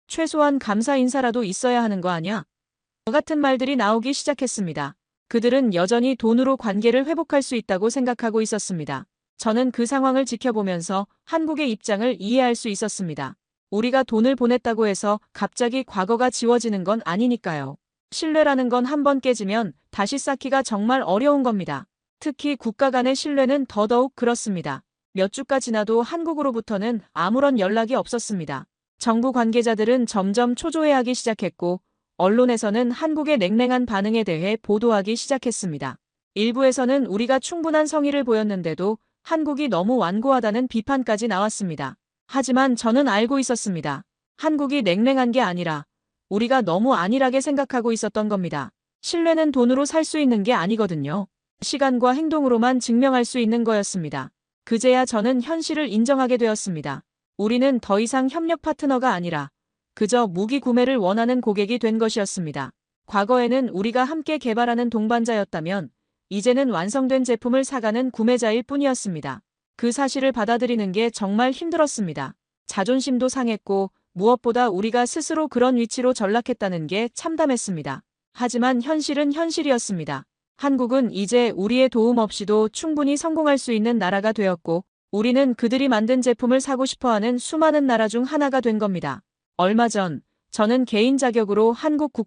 B: 최소한 감사 인사라도 있어야 하는 거 아냐? 같은 말들이 나오기 시작했습니다. 그들은 여전히 돈으로 관계를 회복할 수 있다고 생각하고 있었습니다. 저는 그 상황을 지켜보면서 한국의 입장을 이해할 수 있었습니다. 우리가 돈을 보냈다고 해서 갑자기 과거가 지워지는 건 아니니까요. 신뢰라는 건 한 번 깨지면 다시 쌓기가 정말 어려운 겁니다. 특히 국가 간의 신뢰는 더더욱 그렇습니다. 몇 주가 지나도 한국으로부터는 아무런 연락이 없었습니다. 정부 관계자들은 점점 초조해하기 시작했고, 언론에서는 한국의 냉랭한 반응에 대해 보도하기 시작했습니다. 일부에서는 우리가 충분한 성의를 보였는데도 한국이 너무 완고하다는 비판까지 나왔습니다. 하지만 저는 알고 있었습니다. 한국이 냉랭한 게 아니라 우리가 너무 안일하게 생각하고 있었던 겁니다. 신뢰는 돈으로 살 수 있는 게 아니거든요. 시간과 행동으로만 증명할 수 있는 거였습니다. 그제야 저는 현실을 인정하게 되었습니다. 우리는 더 이상 협력 파트너가 아니라 그저 무기 구매를 원하는 고객이 된 것이었습니다. 과거에는 우리가 함께 개발하는 동반자였다면 이제는 완성된 제품을 사가는 구매자일 뿐이었습니다. 그 사실을 받아들이는 게 정말 힘들었습니다. 자존심도 상했고 무엇보다 우리가 스스로 그런 위치로 전락했다는 게 참담했습니다. 하지만 현실은 현실이었습니다. 한국은 이제 우리의 도움 없이도 충분히 성공할 수 있는 나라가 되었고 우리는 그들이 만든 제품을 사고 싶어하는 수많은 나라 중 하나가 된 겁니다. 얼마 전 저는 개인 자격으로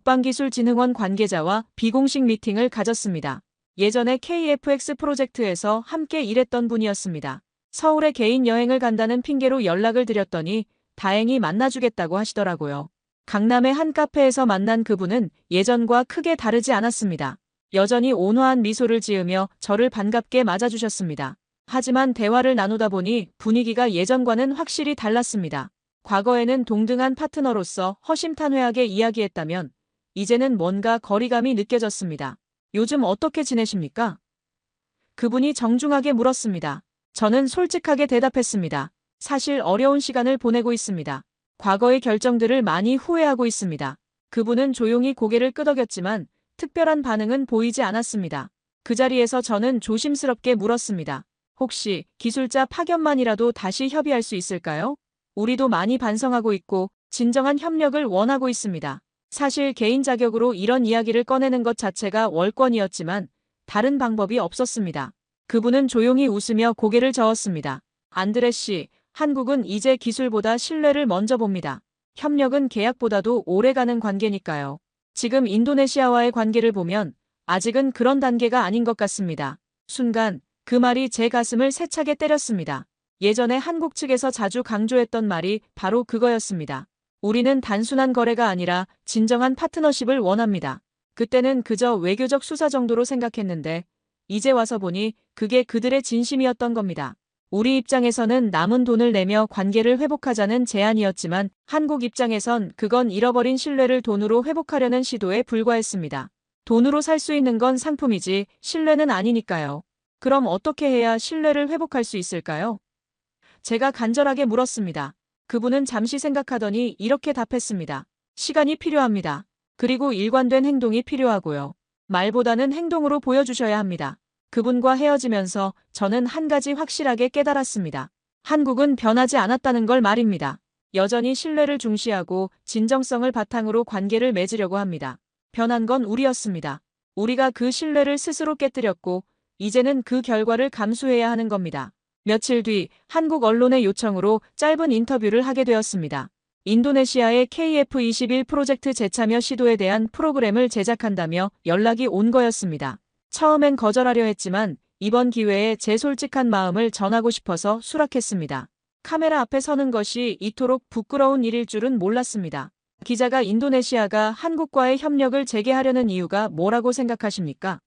B: 한국국방기술진흥원 관계자와 비공식 미팅을 가졌습니다. 예전에 KFX 프로젝트에서 함께 일했던 분이었습니다. 서울에 개인 여행을 간다는 핑계로 연락을 드렸더니 다행히 만나주겠다고 하시더라고요. 강남의 한 카페에서 만난 그분은 예전과 크게 다르지 않았습니다. 여전히 온화한 미소를 지으며 저를 반갑게 맞아주셨습니다. 하지만 대화를 나누다 보니 분위기가 예전과는 확실히 달랐습니다. 과거에는 동등한 파트너로서 허심탄회하게 이야기했다면 이제는 뭔가 거리감이 느껴졌습니다. 요즘 어떻게 지내십니까? 그분이 정중하게 물었습니다. 저는 솔직하게 대답했습니다. 사실 어려운 시간을 보내고 있습니다. 과거의 결정들을 많이 후회하고 있습니다. 그분은 조용히 고개를 끄덕였지만 특별한 반응은 보이지 않았습니다. 그 자리에서 저는 조심스럽게 물었습니다. 혹시 기술자 파견만이라도 다시 협의할 수 있을까요? 우리도 많이 반성하고 있고 진정한 협력을 원하고 있습니다. 사실 개인 자격으로 이런 이야기를 꺼내는 것 자체가 월권이었지만 다른 방법이 없었습니다. 그분은 조용히 웃으며 고개를 저었습니다. 안드레 씨, 한국은 이제 기술보다 신뢰를 먼저 봅니다. 협력은 계약보다도 오래가는 관계니까요. 지금 인도네시아와의 관계를 보면 아직은 그런 단계가 아닌 것 같습니다. 순간 그 말이 제 가슴을 세차게 때렸습니다. 예전에 한국 측에서 자주 강조했던 말이 바로 그거였습니다. 우리는 단순한 거래가 아니라 진정한 파트너십을 원합니다. 그때는 그저 외교적 수사 정도로 생각했는데 이제 와서 보니 그게 그들의 진심이었던 겁니다. 우리 입장에서는 남은 돈을 내며 관계를 회복하자는 제안이었지만 한국 입장에선 그건 잃어버린 신뢰를 돈으로 회복하려는 시도에 불과했습니다. 돈으로 살 수 있는 건 상품이지 신뢰는 아니니까요. 그럼 어떻게 해야 신뢰를 회복할 수 있을까요? 제가 간절하게 물었습니다. 그분은 잠시 생각하더니 이렇게 답했습니다. 시간이 필요합니다. 그리고 일관된 행동이 필요하고요. 말보다는 행동으로 보여주셔야 합니다. 그분과 헤어지면서 저는 한 가지 확실하게 깨달았습니다. 한국은 변하지 않았다는 걸 말입니다. 여전히 신뢰를 중시하고 진정성을 바탕으로 관계를 맺으려고 합니다. 변한 건 우리였습니다. 우리가 그 신뢰를 스스로 깨뜨렸고 이제는 그 결과를 감수해야 하는 겁니다. 며칠 뒤 한국 언론의 요청으로 짧은 인터뷰를 하게 되었습니다. 인도네시아의 KF21 프로젝트 재참여 시도에 대한 프로그램을 제작한다며 연락이 온 거였습니다. 처음엔 거절하려 했지만 이번 기회에 제 솔직한 마음을 전하고 싶어서 수락했습니다. 카메라 앞에 서는 것이 이토록 부끄러운 일일 줄은 몰랐습니다. 기자가 인도네시아가 한국과의 협력을 재개하려는 이유가 뭐라고 생각하십니까?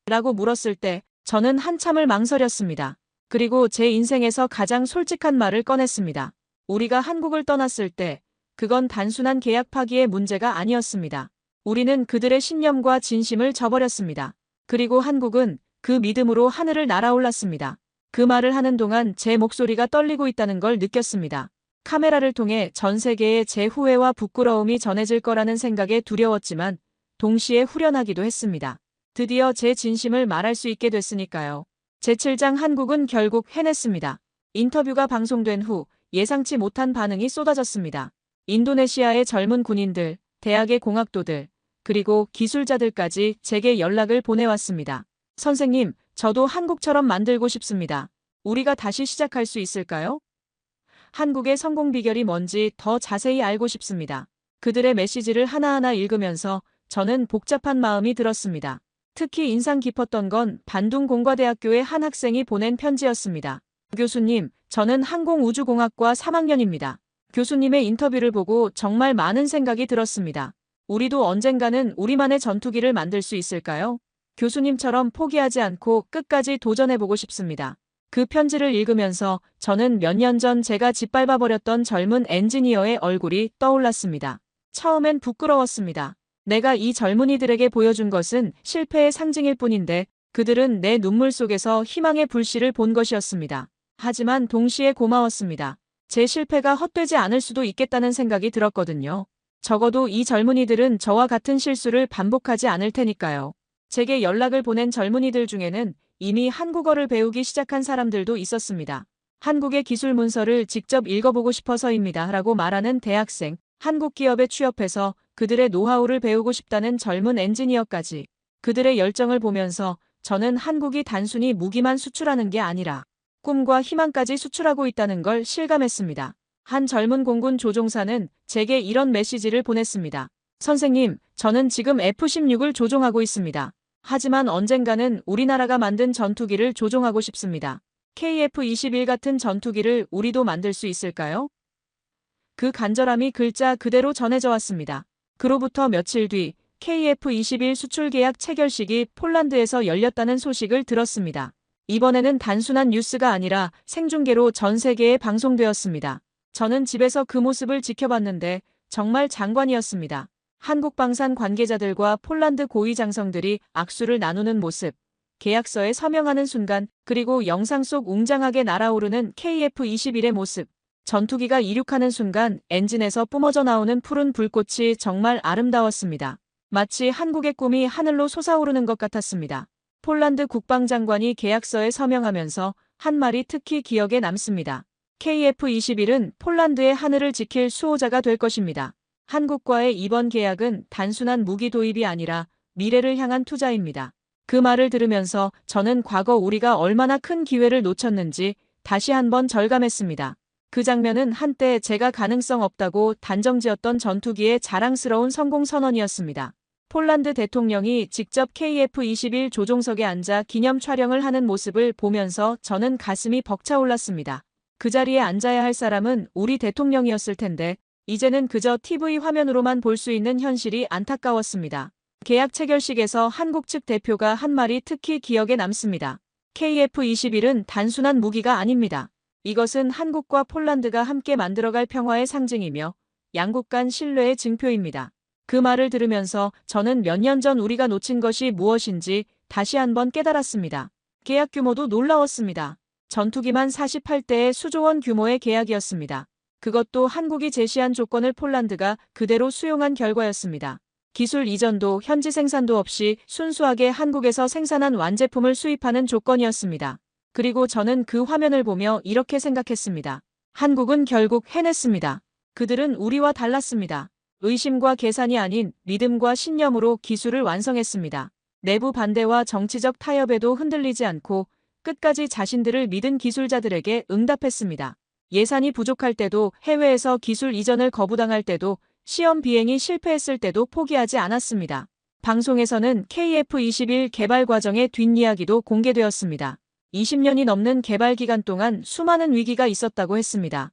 B: 라고 물었을 때 저는 한참을 망설였습니다. 그리고 제 인생에서 가장 솔직한 말을 꺼냈습니다. 우리가 한국을 떠났을 때 그건 단순한 계약 파기의 문제가 아니었습니다. 우리는 그들의 신념과 진심을 저버렸습니다. 그리고 한국은 그 믿음으로 하늘을 날아올랐습니다. 그 말을 하는 동안 제 목소리가 떨리고 있다는 걸 느꼈습니다. 카메라를 통해 전 세계에 제 후회와 부끄러움이 전해질 거라는 생각에 두려웠지만 동시에 후련하기도 했습니다. 드디어 제 진심을 말할 수 있게 됐으니까요. 제7장 한국은 결국 해냈습니다. 인터뷰가 방송된 후 예상치 못한 반응이 쏟아졌습니다. 인도네시아의 젊은 군인들, 대학의 공학도들, 그리고 기술자들까지 제게 연락을 보내왔습니다. 선생님, 저도 한국처럼 만들고 싶습니다. 우리가 다시 시작할 수 있을까요? 한국의 성공 비결이 뭔지 더 자세히 알고 싶습니다. 그들의 메시지를 하나하나 읽으면서 저는 복잡한 마음이 들었습니다. 특히 인상 깊었던 건 반둥 공과대학교의 한 학생이 보낸 편지였습니다. 교수님, 저는 항공우주공학과 3학년입니다. 교수님의 인터뷰를 보고 정말 많은 생각이 들었습니다. 우리도 언젠가는 우리만의 전투기를 만들 수 있을까요? 교수님처럼 포기하지 않고 끝까지 도전해보고 싶습니다. 그 편지를 읽으면서 저는 몇 년 전 제가 짓밟아버렸던 젊은 엔지니어의 얼굴이 떠올랐습니다. 처음엔 부끄러웠습니다. 내가 이 젊은이들에게 보여준 것은 실패의 상징일 뿐인데 그들은 내 눈물 속에서 희망의 불씨를 본 것이었습니다. 하지만 동시에 고마웠습니다. 제 실패가 헛되지 않을 수도 있겠다는 생각이 들었거든요. 적어도 이 젊은이들은 저와 같은 실수를 반복하지 않을 테니까요. 제게 연락을 보낸 젊은이들 중에는 이미 한국어를 배우기 시작한 사람들도 있었습니다. 한국의 기술 문서를 직접 읽어보고 싶어서입니다. 라고 말하는 대학생, 한국 기업에 취업해서 그들의 노하우를 배우고 싶다는 젊은 엔지니어까지. 그들의 열정을 보면서 저는 한국이 단순히 무기만 수출하는 게 아니라 꿈과 희망까지 수출하고 있다는 걸 실감했습니다. 한 젊은 공군 조종사는 제게 이런 메시지를 보냈습니다. 선생님, 저는 지금 F-16을 조종하고 있습니다. 하지만 언젠가는 우리나라가 만든 전투기를 조종하고 싶습니다. KF-21 같은 전투기를 우리도 만들 수 있을까요? 그 간절함이 글자 그대로 전해져 왔습니다. 그로부터 며칠 뒤 KF-21 수출 계약 체결식이 폴란드에서 열렸다는 소식을 들었습니다. 이번에는 단순한 뉴스가 아니라 생중계로 전 세계에 방송되었습니다. 저는 집에서 그 모습을 지켜봤는데 정말 장관이었습니다. 한국방산 관계자들과 폴란드 고위 장성들이 악수를 나누는 모습, 계약서에 서명하는 순간, 그리고 영상 속 웅장하게 날아오르는 KF-21의 모습, 전투기가 이륙하는 순간 엔진에서 뿜어져 나오는 푸른 불꽃이 정말 아름다웠습니다. 마치 한국의 꿈이 하늘로 솟아오르는 것 같았습니다. 폴란드 국방장관이 계약서에 서명하면서 한 말이 특히 기억에 남습니다. KF-21은 폴란드의 하늘을 지킬 수호자가 될 것입니다. 한국과의 이번 계약은 단순한 무기 도입이 아니라 미래를 향한 투자입니다. 그 말을 들으면서 저는 과거 우리가 얼마나 큰 기회를 놓쳤는지 다시 한번 절감했습니다. 그 장면은 한때 제가 가능성 없다고 단정지었던 전투기의 자랑스러운 성공 선언이었습니다. 폴란드 대통령이 직접 KF-21 조종석에 앉아 기념 촬영을 하는 모습을 보면서 저는 가슴이 벅차올랐습니다. 그 자리에 앉아야 할 사람은 우리 대통령이었을 텐데 이제는 그저 TV 화면으로만 볼 수 있는 현실이 안타까웠습니다. 계약 체결식에서 한국 측 대표가 한 말이 특히 기억에 남습니다. KF-21은 단순한 무기가 아닙니다. 이것은 한국과 폴란드가 함께 만들어갈 평화의 상징이며 양국 간 신뢰의 증표입니다. 그 말을 들으면서 저는 몇 년 전 우리가 놓친 것이 무엇인지 다시 한번 깨달았습니다. 계약 규모도 놀라웠습니다. 전투기만 48대의 수조원 규모의 계약이었습니다. 그것도 한국이 제시한 조건을 폴란드가 그대로 수용한 결과였습니다. 기술 이전도 현지 생산도 없이 순수하게 한국에서 생산한 완제품을 수입하는 조건이었습니다. 그리고 저는 그 화면을 보며 이렇게 생각했습니다. 한국은 결국 해냈습니다. 그들은 우리와 달랐습니다. 의심과 계산이 아닌 믿음과 신념으로 기술을 완성했습니다. 내부 반대와 정치적 타협에도 흔들리지 않고 끝까지 자신들을 믿은 기술자들에게 응답했습니다. 예산이 부족할 때도, 해외에서 기술 이전을 거부당할 때도, 시험 비행이 실패했을 때도 포기하지 않았습니다. 방송에서는 KF-21 개발 과정의 뒷이야기도 공개되었습니다. 20년이 넘는 개발 기간 동안 수많은 위기가 있었다고 했습니다.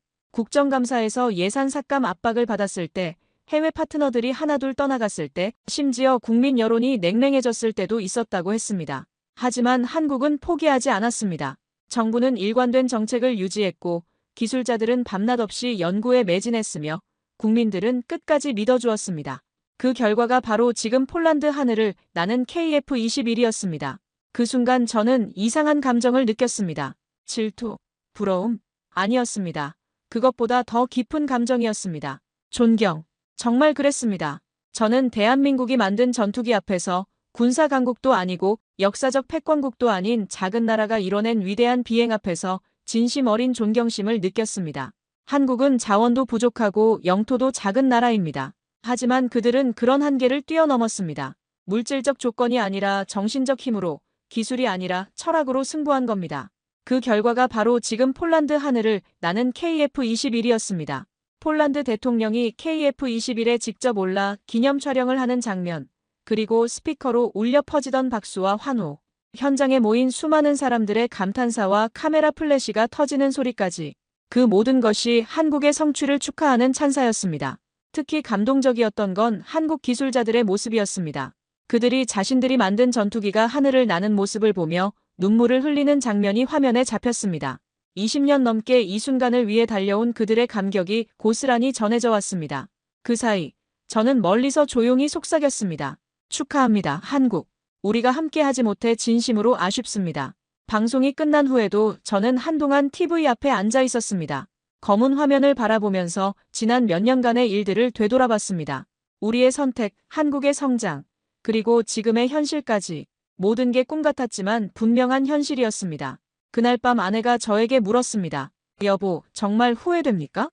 B: 국정감사에서 예산 삭감 압박을 받았을 때, 해외 파트너들이 하나둘 떠나갔을 때, 심지어 국민 여론이 냉랭해졌을 때도 있었다고 했습니다. 하지만 한국은 포기하지 않았습니다. 정부는 일관된 정책을 유지했고 기술자들은 밤낮 없이 연구에 매진했으며 국민들은 끝까지 믿어주었습니다. 그 결과가 바로 지금 폴란드 하늘을 나는 KF-21이었습니다. 그 순간 저는 이상한 감정을 느꼈습니다. 질투, 부러움, 아니었습니다. 그것보다 더 깊은 감정이었습니다. 존경. 정말 그랬습니다. 저는 대한민국이 만든 전투기 앞에서 군사 강국도 아니고 역사적 패권국도 아닌 작은 나라가 이뤄낸 위대한 비행 앞에서 진심 어린 존경심을 느꼈습니다. 한국은 자원도 부족하고 영토도 작은 나라입니다. 하지만 그들은 그런 한계를 뛰어넘었습니다. 물질적 조건이 아니라 정신적 힘으로, 기술이 아니라 철학으로 승부한 겁니다. 그 결과가 바로 지금 폴란드 하늘을 나는 KF-21이었습니다. 폴란드 대통령이 KF-21에 직접 올라 기념 촬영을 하는 장면, 그리고 스피커로 울려 퍼지던 박수와 환호, 현장에 모인 수많은 사람들의 감탄사와 카메라 플래시가 터지는 소리까지 그 모든 것이 한국의 성취를 축하하는 찬사였습니다. 특히 감동적이었던 건 한국 기술자들의 모습이었습니다. 그들이 자신들이 만든 전투기가 하늘을 나는 모습을 보며 눈물을 흘리는 장면이 화면에 잡혔습니다. 20년 넘게 이 순간을 위해 달려온 그들의 감격이 고스란히 전해져 왔습니다. 그 사이 저는 멀리서 조용히 속삭였습니다. 축하합니다, 한국. 우리가 함께하지 못해 진심으로 아쉽습니다. 방송이 끝난 후에도 저는 한동안 TV 앞에 앉아 있었습니다. 검은 화면을 바라보면서 지난 몇 년간의 일들을 되돌아봤습니다. 우리의 선택, 한국의 성장, 그리고 지금의 현실까지 모든 게 꿈 같았지만 분명한 현실이었습니다. 그날 밤 아내가 저에게 물었습니다. 여보, 정말 후회됩니까?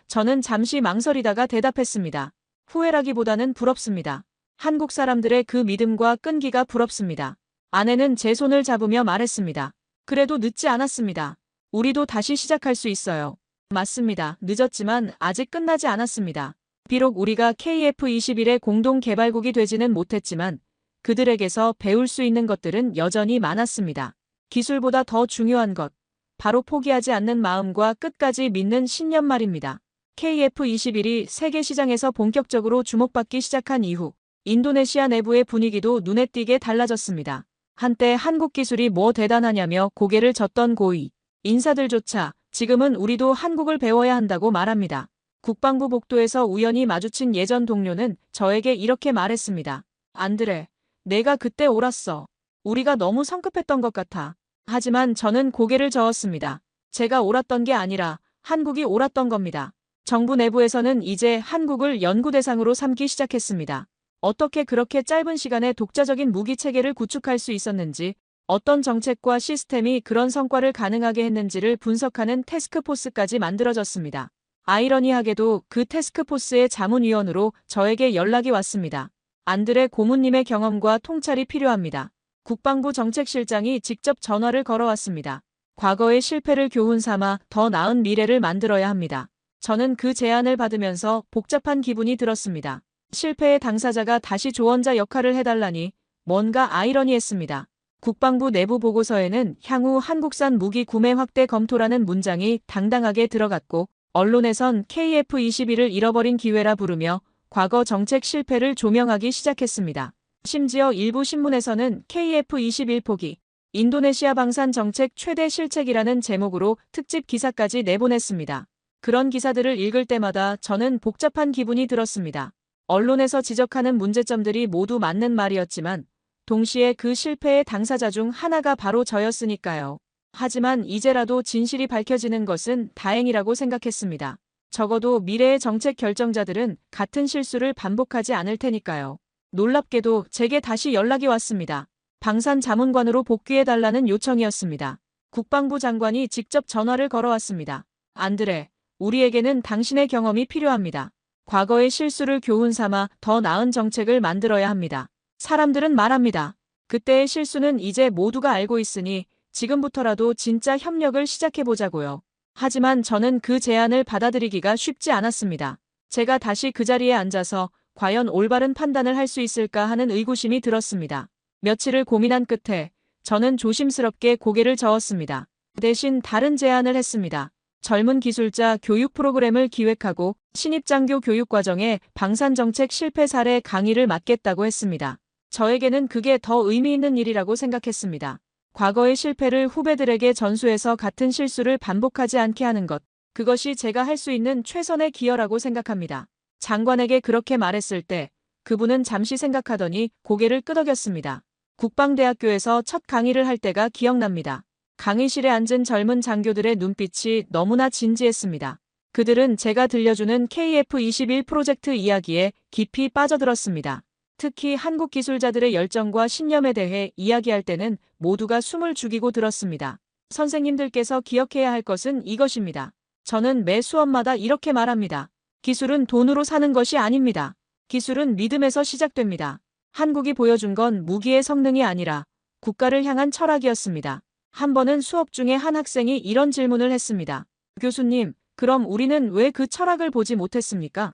B: 저는 잠시 망설이다가 대답했습니다. 후회라기보다는 부럽습니다. 한국 사람들의 그 믿음과 끈기가 부럽습니다. 아내는 제 손을 잡으며 말했습니다. 그래도 늦지 않았습니다. 우리도 다시 시작할 수 있어요. 맞습니다. 늦었지만 아직 끝나지 않았습니다. 비록 우리가 KF-21의 공동 개발국이 되지는 못했지만 그들에게서 배울 수 있는 것들은 여전히 많았습니다. 기술보다 더 중요한 것, 바로 포기하지 않는 마음과 끝까지 믿는 신념 말입니다. KF-21이 세계 시장에서 본격적으로 주목받기 시작한 이후 인도네시아 내부의 분위기도 눈에 띄게 달라졌습니다. 한때 한국 기술이 뭐 대단하냐며 고개를 젓던 고위 인사들조차 지금은 우리도 한국을 배워야 한다고 말합니다. 국방부 복도에서 우연히 마주친 예전 동료는 저에게 이렇게 말했습니다. 안드레, 내가 그때 옳았어. 우리가 너무 성급했던 것 같아. 하지만 저는 고개를 저었습니다. 제가 옳았던 게 아니라 한국이 옳았던 겁니다. 정부 내부에서는 이제 한국을 연구 대상으로 삼기 시작했습니다. 어떻게 그렇게 짧은 시간에 독자적인 무기 체계를 구축할 수 있었는지, 어떤 정책과 시스템이 그런 성과를 가능하게 했는지를 분석하는 태스크포스까지 만들어졌습니다. 아이러니하게도 그 태스크포스의 자문위원으로 저에게 연락이 왔습니다. 안드레 고문님의 경험과 통찰이 필요합니다. 국방부 정책실장이 직접 전화를 걸어왔습니다. 과거의 실패를 교훈 삼아 더 나은 미래를 만들어야 합니다. 저는 그 제안을 받으면서 복잡한 기분이 들었습니다. 실패의 당사자가 다시 조언자 역할을 해달라니 뭔가 아이러니했습니다. 국방부 내부 보고서에는 향후 한국산 무기 구매 확대 검토라는 문장이 당당하게 들어갔고 언론에선 KF-21을 잃어버린 기회라 부르며 과거 정책 실패를 조명하기 시작했습니다. 심지어 일부 신문에서는 KF-21 포기, 인도네시아 방산 정책 최대 실책이라는 제목으로 특집 기사까지 내보냈습니다. 그런 기사들을 읽을 때마다 저는 복잡한 기분이 들었습니다. 언론에서 지적하는 문제점들이 모두 맞는 말이었지만 동시에 그 실패의 당사자 중 하나가 바로 저였으니까요. 하지만 이제라도 진실이 밝혀지는 것은 다행이라고 생각했습니다. 적어도 미래의 정책 결정자들은 같은 실수를 반복하지 않을 테니까요. 놀랍게도 제게 다시 연락이 왔습니다. 방산 자문관으로 복귀해달라는 요청이었습니다. 국방부 장관이 직접 전화를 걸어왔습니다. 안드레, 우리에게는 당신의 경험이 필요합니다. 과거의 실수를 교훈 삼아 더 나은 정책을 만들어야 합니다. 사람들은 말합니다. 그때의 실수는 이제 모두가 알고 있으니 지금부터라도 진짜 협력을 시작해보자고요. 하지만 저는 그 제안을 받아들이기가 쉽지 않았습니다. 제가 다시 그 자리에 앉아서 과연 올바른 판단을 할 수 있을까 하는 의구심이 들었습니다. 며칠을 고민한 끝에 저는 조심스럽게 고개를 저었습니다. 대신 다른 제안을 했습니다. 젊은 기술자 교육 프로그램을 기획하고 신입장교 교육 과정에 방산정책 실패 사례 강의를 맡겠다고 했습니다. 저에게는 그게 더 의미 있는 일이라고 생각했습니다. 과거의 실패를 후배들에게 전수해서 같은 실수를 반복하지 않게 하는 것, 그것이 제가 할 수 있는 최선의 기여라고 생각합니다. 장관에게 그렇게 말했을 때 그분은 잠시 생각하더니 고개를 끄덕였습니다. 국방대학교에서 첫 강의를 할 때가 기억납니다. 강의실에 앉은 젊은 장교들의 눈빛이 너무나 진지했습니다. 그들은 제가 들려주는 KF-21 프로젝트 이야기에 깊이 빠져들었습니다. 특히 한국 기술자들의 열정과 신념에 대해 이야기할 때는 모두가 숨을 죽이고 들었습니다. 선생님들께서 기억해야 할 것은 이것입니다. 저는 매 수업마다 이렇게 말합니다. 기술은 돈으로 사는 것이 아닙니다. 기술은 믿음에서 시작됩니다. 한국이 보여준 건 무기의 성능이 아니라 국가를 향한 철학이었습니다. 한 번은 수업 중에 한 학생이 이런 질문을 했습니다. 교수님, 그럼 우리는 왜 그 철학을 보지 못했습니까?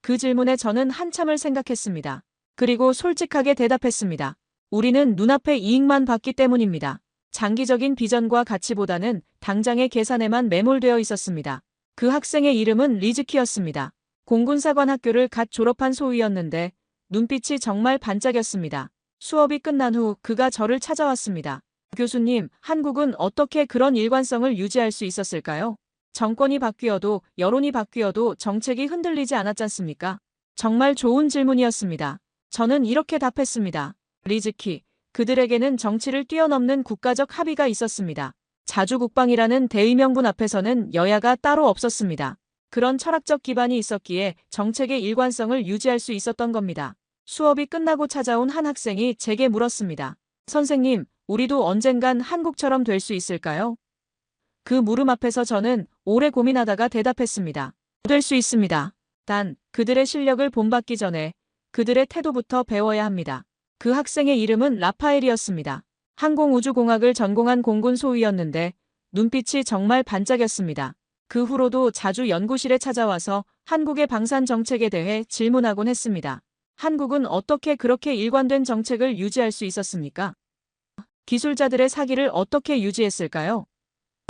B: 그 질문에 저는 한참을 생각했습니다. 그리고 솔직하게 대답했습니다. 우리는 눈앞의 이익만 봤기 때문입니다. 장기적인 비전과 가치보다는 당장의 계산에만 매몰되어 있었습니다. 그 학생의 이름은 리즈키였습니다. 공군사관학교를 갓 졸업한 소위였는데 눈빛이 정말 반짝였습니다. 수업이 끝난 후 그가 저를 찾아왔습니다. 교수님, 한국은 어떻게 그런 일관성을 유지할 수 있었을까요? 정권이 바뀌어도 여론이 바뀌어도 정책이 흔들리지 않았지 않습니까? 정말 좋은 질문이었습니다. 저는 이렇게 답했습니다. 리즈키, 그들에게는 정치를 뛰어넘는 국가적 합의가 있었습니다. 자주국방이라는 대의명분 앞에서는 여야가 따로 없었습니다. 그런 철학적 기반이 있었기에 정책의 일관성을 유지할 수 있었던 겁니다. 수업이 끝나고 찾아온 한 학생이 제게 물었습니다. 선생님, 우리도 언젠간 한국처럼 될 수 있을까요? 그 물음 앞에서 저는 오래 고민하다가 대답했습니다. 될 수 있습니다. 단, 그들의 실력을 본받기 전에 그들의 태도부터 배워야 합니다. 그 학생의 이름은 라파엘이었습니다. 항공우주공학을 전공한 공군 소위였는데 눈빛이 정말 반짝였습니다. 그 후로도 자주 연구실에 찾아와서 한국의 방산 정책에 대해 질문하곤 했습니다. 한국은 어떻게 그렇게 일관된 정책을 유지할 수 있었습니까? 기술자들의 사기를 어떻게 유지했을까요?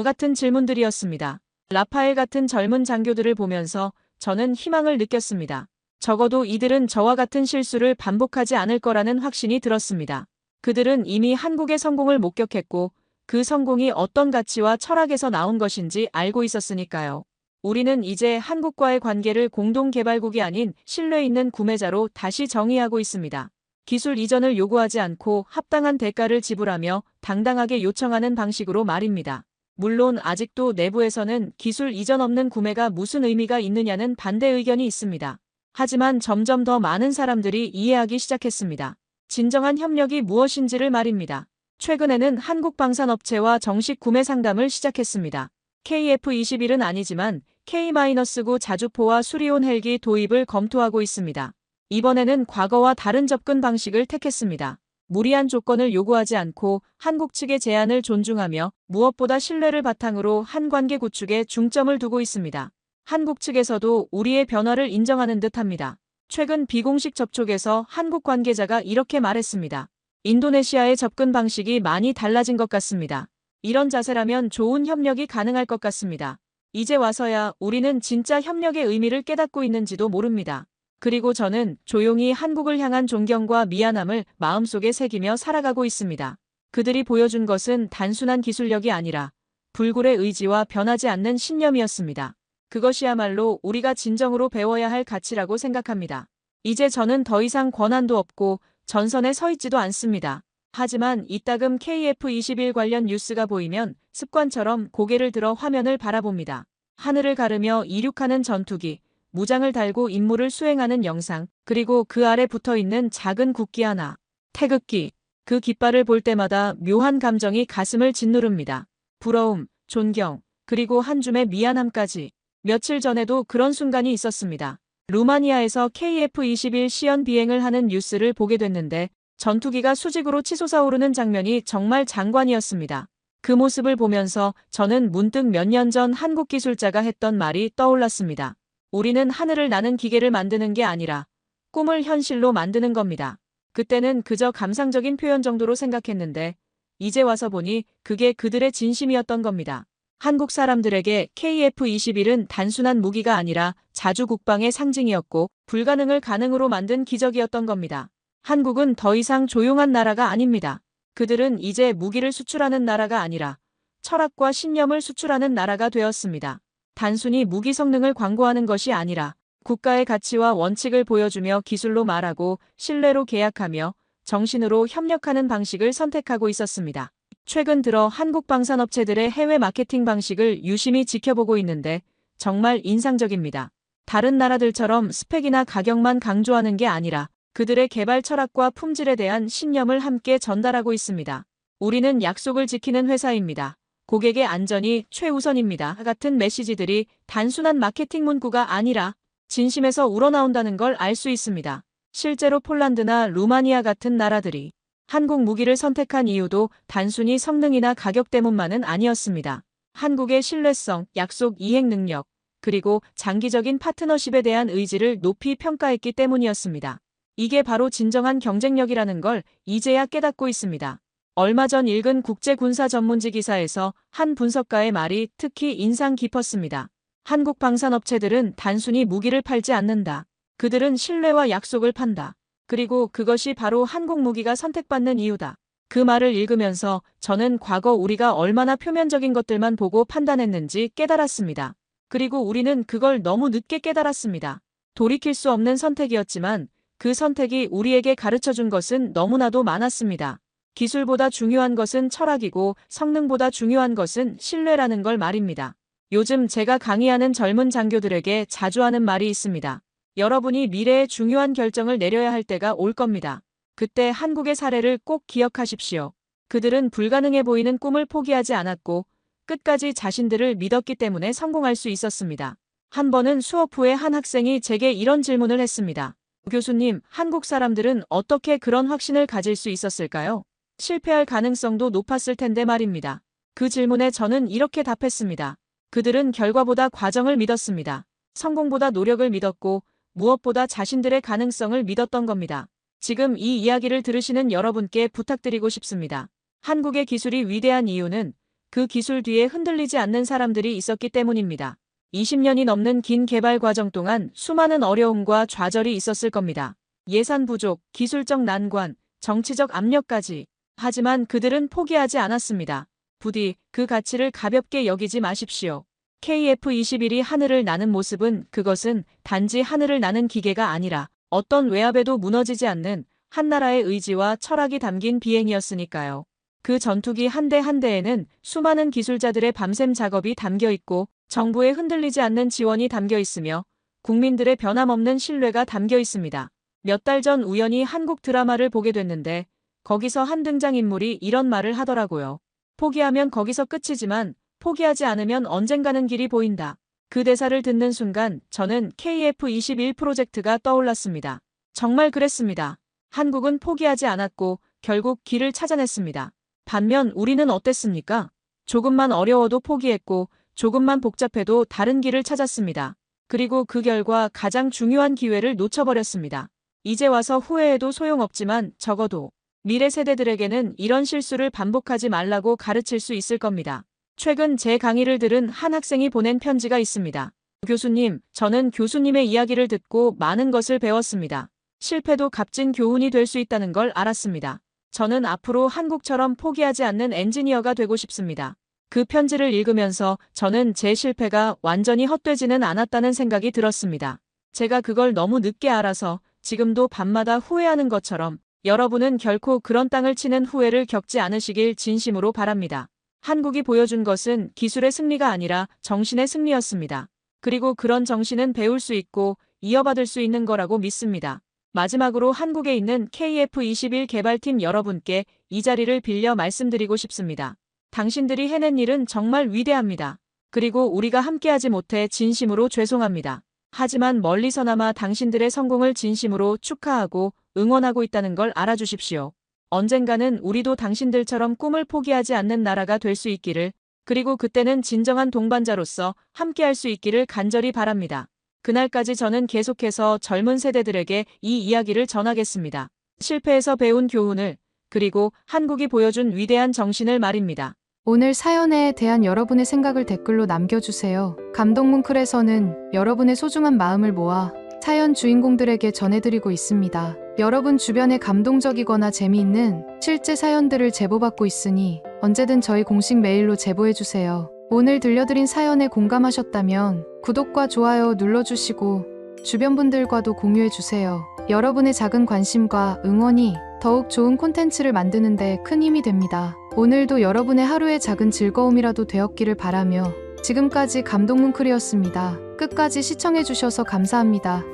B: 같은 질문들이었습니다. 라파엘 같은 젊은 장교들을 보면서 저는 희망을 느꼈습니다. 적어도 이들은 저와 같은 실수를 반복하지 않을 거라는 확신이 들었습니다. 그들은 이미 한국의 성공을 목격했고 그 성공이 어떤 가치와 철학에서 나온 것인지 알고 있었으니까요. 우리는 이제 한국과의 관계를 공동개발국이 아닌 신뢰 있는 구매자로 다시 정의하고 있습니다. 기술 이전을 요구하지 않고 합당한 대가를 지불하며 당당하게 요청하는 방식으로 말입니다. 물론 아직도 내부에서는 기술 이전 없는 구매가 무슨 의미가 있느냐는 반대 의견이 있습니다. 하지만 점점 더 많은 사람들이 이해하기 시작했습니다. 진정한 협력이 무엇인지를 말입니다. 최근에는 한국 방산업체와 정식 구매 상담을 시작했습니다. KF-21은 아니지만 K-9 자주포와 수리온 헬기 도입을 검토하고 있습니다. 이번에는 과거와 다른 접근 방식을 택했습니다. 무리한 조건을 요구하지 않고 한국 측의 제안을 존중하며 무엇보다 신뢰를 바탕으로 한 관계 구축에 중점을 두고 있습니다. 한국 측에서도 우리의 변화를 인정하는 듯합니다. 최근 비공식 접촉에서 한국 관계자가 이렇게 말했습니다. 인도네시아의 접근 방식이 많이 달라진 것 같습니다. 이런 자세라면 좋은 협력이 가능할 것 같습니다. 이제 와서야 우리는 진짜 협력의 의미를 깨닫고 있는지도 모릅니다. 그리고 저는 조용히 한국을 향한 존경과 미안함을 마음속에 새기며 살아가고 있습니다. 그들이 보여준 것은 단순한 기술력이 아니라 불굴의 의지와 변하지 않는 신념이었습니다. 그것이야말로 우리가 진정으로 배워야 할 가치라고 생각합니다. 이제 저는 더 이상 권한도 없고 전선에 서 있지도 않습니다. 하지만 이따금 KF-21 관련 뉴스가 보이면 습관처럼 고개를 들어 화면을 바라봅니다. 하늘을 가르며 이륙하는 전투기, 무장을 달고 임무를 수행하는 영상, 그리고 그 아래 붙어있는 작은 국기 하나, 태극기. 그 깃발을 볼 때마다 묘한 감정이 가슴을 짓누릅니다. 부러움, 존경, 그리고 한 줌의 미안함까지. 며칠 전에도 그런 순간이 있었습니다. 루마니아에서 KF-21 시연 비행을 하는 뉴스를 보게 됐는데 전투기가 수직으로 치솟아 오르는 장면이 정말 장관이었습니다. 그 모습을 보면서 저는 문득 몇 년 전 한국 기술자가 했던 말이 떠올랐습니다. 우리는 하늘을 나는 기계를 만드는 게 아니라 꿈을 현실로 만드는 겁니다. 그때는 그저 감상적인 표현 정도로 생각했는데 이제 와서 보니 그게 그들의 진심이었던 겁니다. 한국 사람들에게 KF-21은 단순한 무기가 아니라 자주국방의 상징이었고 불가능을 가능으로 만든 기적이었던 겁니다. 한국은 더 이상 조용한 나라가 아닙니다. 그들은 이제 무기를 수출하는 나라가 아니라 철학과 신념을 수출하는 나라가 되었습니다. 단순히 무기 성능을 광고하는 것이 아니라 국가의 가치와 원칙을 보여주며 기술로 말하고 신뢰로 계약하며 정신으로 협력하는 방식을 선택하고 있었습니다. 최근 들어 한국 방산업체들의 해외 마케팅 방식을 유심히 지켜보고 있는데 정말 인상적입니다. 다른 나라들처럼 스펙이나 가격만 강조하는 게 아니라 그들의 개발 철학과 품질에 대한 신념을 함께 전달하고 있습니다. 우리는 약속을 지키는 회사입니다. 고객의 안전이 최우선입니다. 같은 메시지들이 단순한 마케팅 문구가 아니라 진심에서 우러나온다는 걸 알 수 있습니다. 실제로 폴란드나 루마니아 같은 나라들이 한국 무기를 선택한 이유도 단순히 성능이나 가격 때문만은 아니었습니다. 한국의 신뢰성, 약속 이행 능력, 그리고 장기적인 파트너십에 대한 의지를 높이 평가했기 때문이었습니다. 이게 바로 진정한 경쟁력이라는 걸 이제야 깨닫고 있습니다. 얼마 전 읽은 국제군사 전문지 기사에서 한 분석가의 말이 특히 인상 깊었습니다. 한국 방산업체들은 단순히 무기를 팔지 않는다. 그들은 신뢰와 약속을 판다. 그리고 그것이 바로 한국 무기가 선택받는 이유다. 그 말을 읽으면서 저는 과거 우리가 얼마나 표면적인 것들만 보고 판단했는지 깨달았습니다. 그리고 우리는 그걸 너무 늦게 깨달았습니다. 돌이킬 수 없는 선택이었지만 그 선택이 우리에게 가르쳐준 것은 너무나도 많았습니다. 기술보다 중요한 것은 철학이고 성능보다 중요한 것은 신뢰라는 걸 말입니다. 요즘 제가 강의하는 젊은 장교들에게 자주 하는 말이 있습니다. 여러분이 미래의 중요한 결정을 내려야 할 때가 올 겁니다. 그때 한국의 사례를 꼭 기억하십시오. 그들은 불가능해 보이는 꿈을 포기하지 않았고 끝까지 자신들을 믿었기 때문에 성공할 수 있었습니다. 한 번은 수업 후에 한 학생이 제게 이런 질문을 했습니다. 교수님, 한국 사람들은 어떻게 그런 확신을 가질 수 있었을까요? 실패할 가능성도 높았을 텐데 말입니다. 그 질문에 저는 이렇게 답했습니다. 그들은 결과보다 과정을 믿었습니다. 성공보다 노력을 믿었고 무엇보다 자신들의 가능성을 믿었던 겁니다. 지금 이 이야기를 들으시는 여러분께 부탁드리고 싶습니다. 한국의 기술이 위대한 이유는 그 기술 뒤에 흔들리지 않는 사람들이 있었기 때문입니다. 20년이 넘는 긴 개발 과정 동안 수많은 어려움과 좌절이 있었을 겁니다. 예산 부족, 기술적 난관, 정치적 압력까지. 하지만 그들은 포기하지 않았습니다. 부디 그 가치를 가볍게 여기지 마십시오. KF-21이 하늘을 나는 모습은 그것은 단지 하늘을 나는 기계가 아니라 어떤 외압에도 무너지지 않는 한나라의 의지와 철학이 담긴 비행이었으니까요. 그 전투기 한 대 한 대에는 수많은 기술자들의 밤샘 작업이 담겨 있고 정부의 흔들리지 않는 지원이 담겨 있으며 국민들의 변함없는 신뢰가 담겨 있습니다. 몇 달 전 우연히 한국 드라마를 보게 됐는데 거기서 한 등장인물이 이런 말을 하더라고요. 포기하면 거기서 끝이지만 포기하지 않으면 언젠가는 길이 보인다. 그 대사를 듣는 순간 저는 KF-21 프로젝트가 떠올랐습니다. 정말 그랬습니다. 한국은 포기하지 않았고 결국 길을 찾아냈습니다. 반면 우리는 어땠습니까? 조금만 어려워도 포기했고 조금만 복잡해도 다른 길을 찾았습니다. 그리고 그 결과 가장 중요한 기회를 놓쳐버렸습니다. 이제 와서 후회해도 소용없지만 적어도 미래 세대들에게는 이런 실수를 반복하지 말라고 가르칠 수 있을 겁니다. 최근 제 강의를 들은 한 학생이 보낸 편지가 있습니다. 교수님, 저는 교수님의 이야기를 듣고 많은 것을 배웠습니다. 실패도 값진 교훈이 될 수 있다는 걸 알았습니다. 저는 앞으로 한국처럼 포기하지 않는 엔지니어가 되고 싶습니다. 그 편지를 읽으면서 저는 제 실패가 완전히 헛되지는 않았다는 생각이 들었습니다. 제가 그걸 너무 늦게 알아서 지금도 밤마다 후회하는 것처럼 여러분은 결코 그런 땅을 치는 후회를 겪지 않으시길 진심으로 바랍니다. 한국이 보여준 것은 기술의 승리가 아니라 정신의 승리였습니다. 그리고 그런 정신은 배울 수 있고 이어받을 수 있는 거라고 믿습니다. 마지막으로 한국에 있는 KF-21 개발팀 여러분께 이 자리를 빌려 말씀드리고 싶습니다. 당신들이 해낸 일은 정말 위대합니다. 그리고 우리가 함께하지 못해 진심으로 죄송합니다. 하지만 멀리서나마 당신들의 성공을 진심으로 축하하고 응원하고 있다는 걸 알아주십시오. 언젠가는 우리도 당신들처럼 꿈을 포기하지 않는 나라가 될 수 있기를, 그리고 그때는 진정한 동반자로서 함께할 수 있기를 간절히 바랍니다. 그날까지 저는 계속해서 젊은 세대들에게 이 이야기를 전하겠습니다. 실패에서 배운 교훈을, 그리고 한국이 보여준 위대한 정신을 말입니다.
C: 오늘 사연에 대한 여러분의 생각을 댓글로 남겨주세요. 감동뭉클에서는 여러분의 소중한 마음을 모아 사연 주인공들에게 전해드리고 있습니다. 여러분 주변에 감동적이거나 재미있는 실제 사연들을 제보받고 있으니 언제든 저희 공식 메일로 제보해주세요. 오늘 들려드린 사연에 공감하셨다면 구독과 좋아요 눌러주시고 주변 분들과도 공유해주세요. 여러분의 작은 관심과 응원이 더욱 좋은 콘텐츠를 만드는데 큰 힘이 됩니다. 오늘도 여러분의 하루의 작은 즐거움이라도 되었기를 바라며 지금까지 감동뭉클이었습니다. 끝까지 시청해주셔서 감사합니다.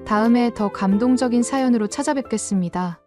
C: 다음에 더 감동적인 사연으로 찾아뵙겠습니다.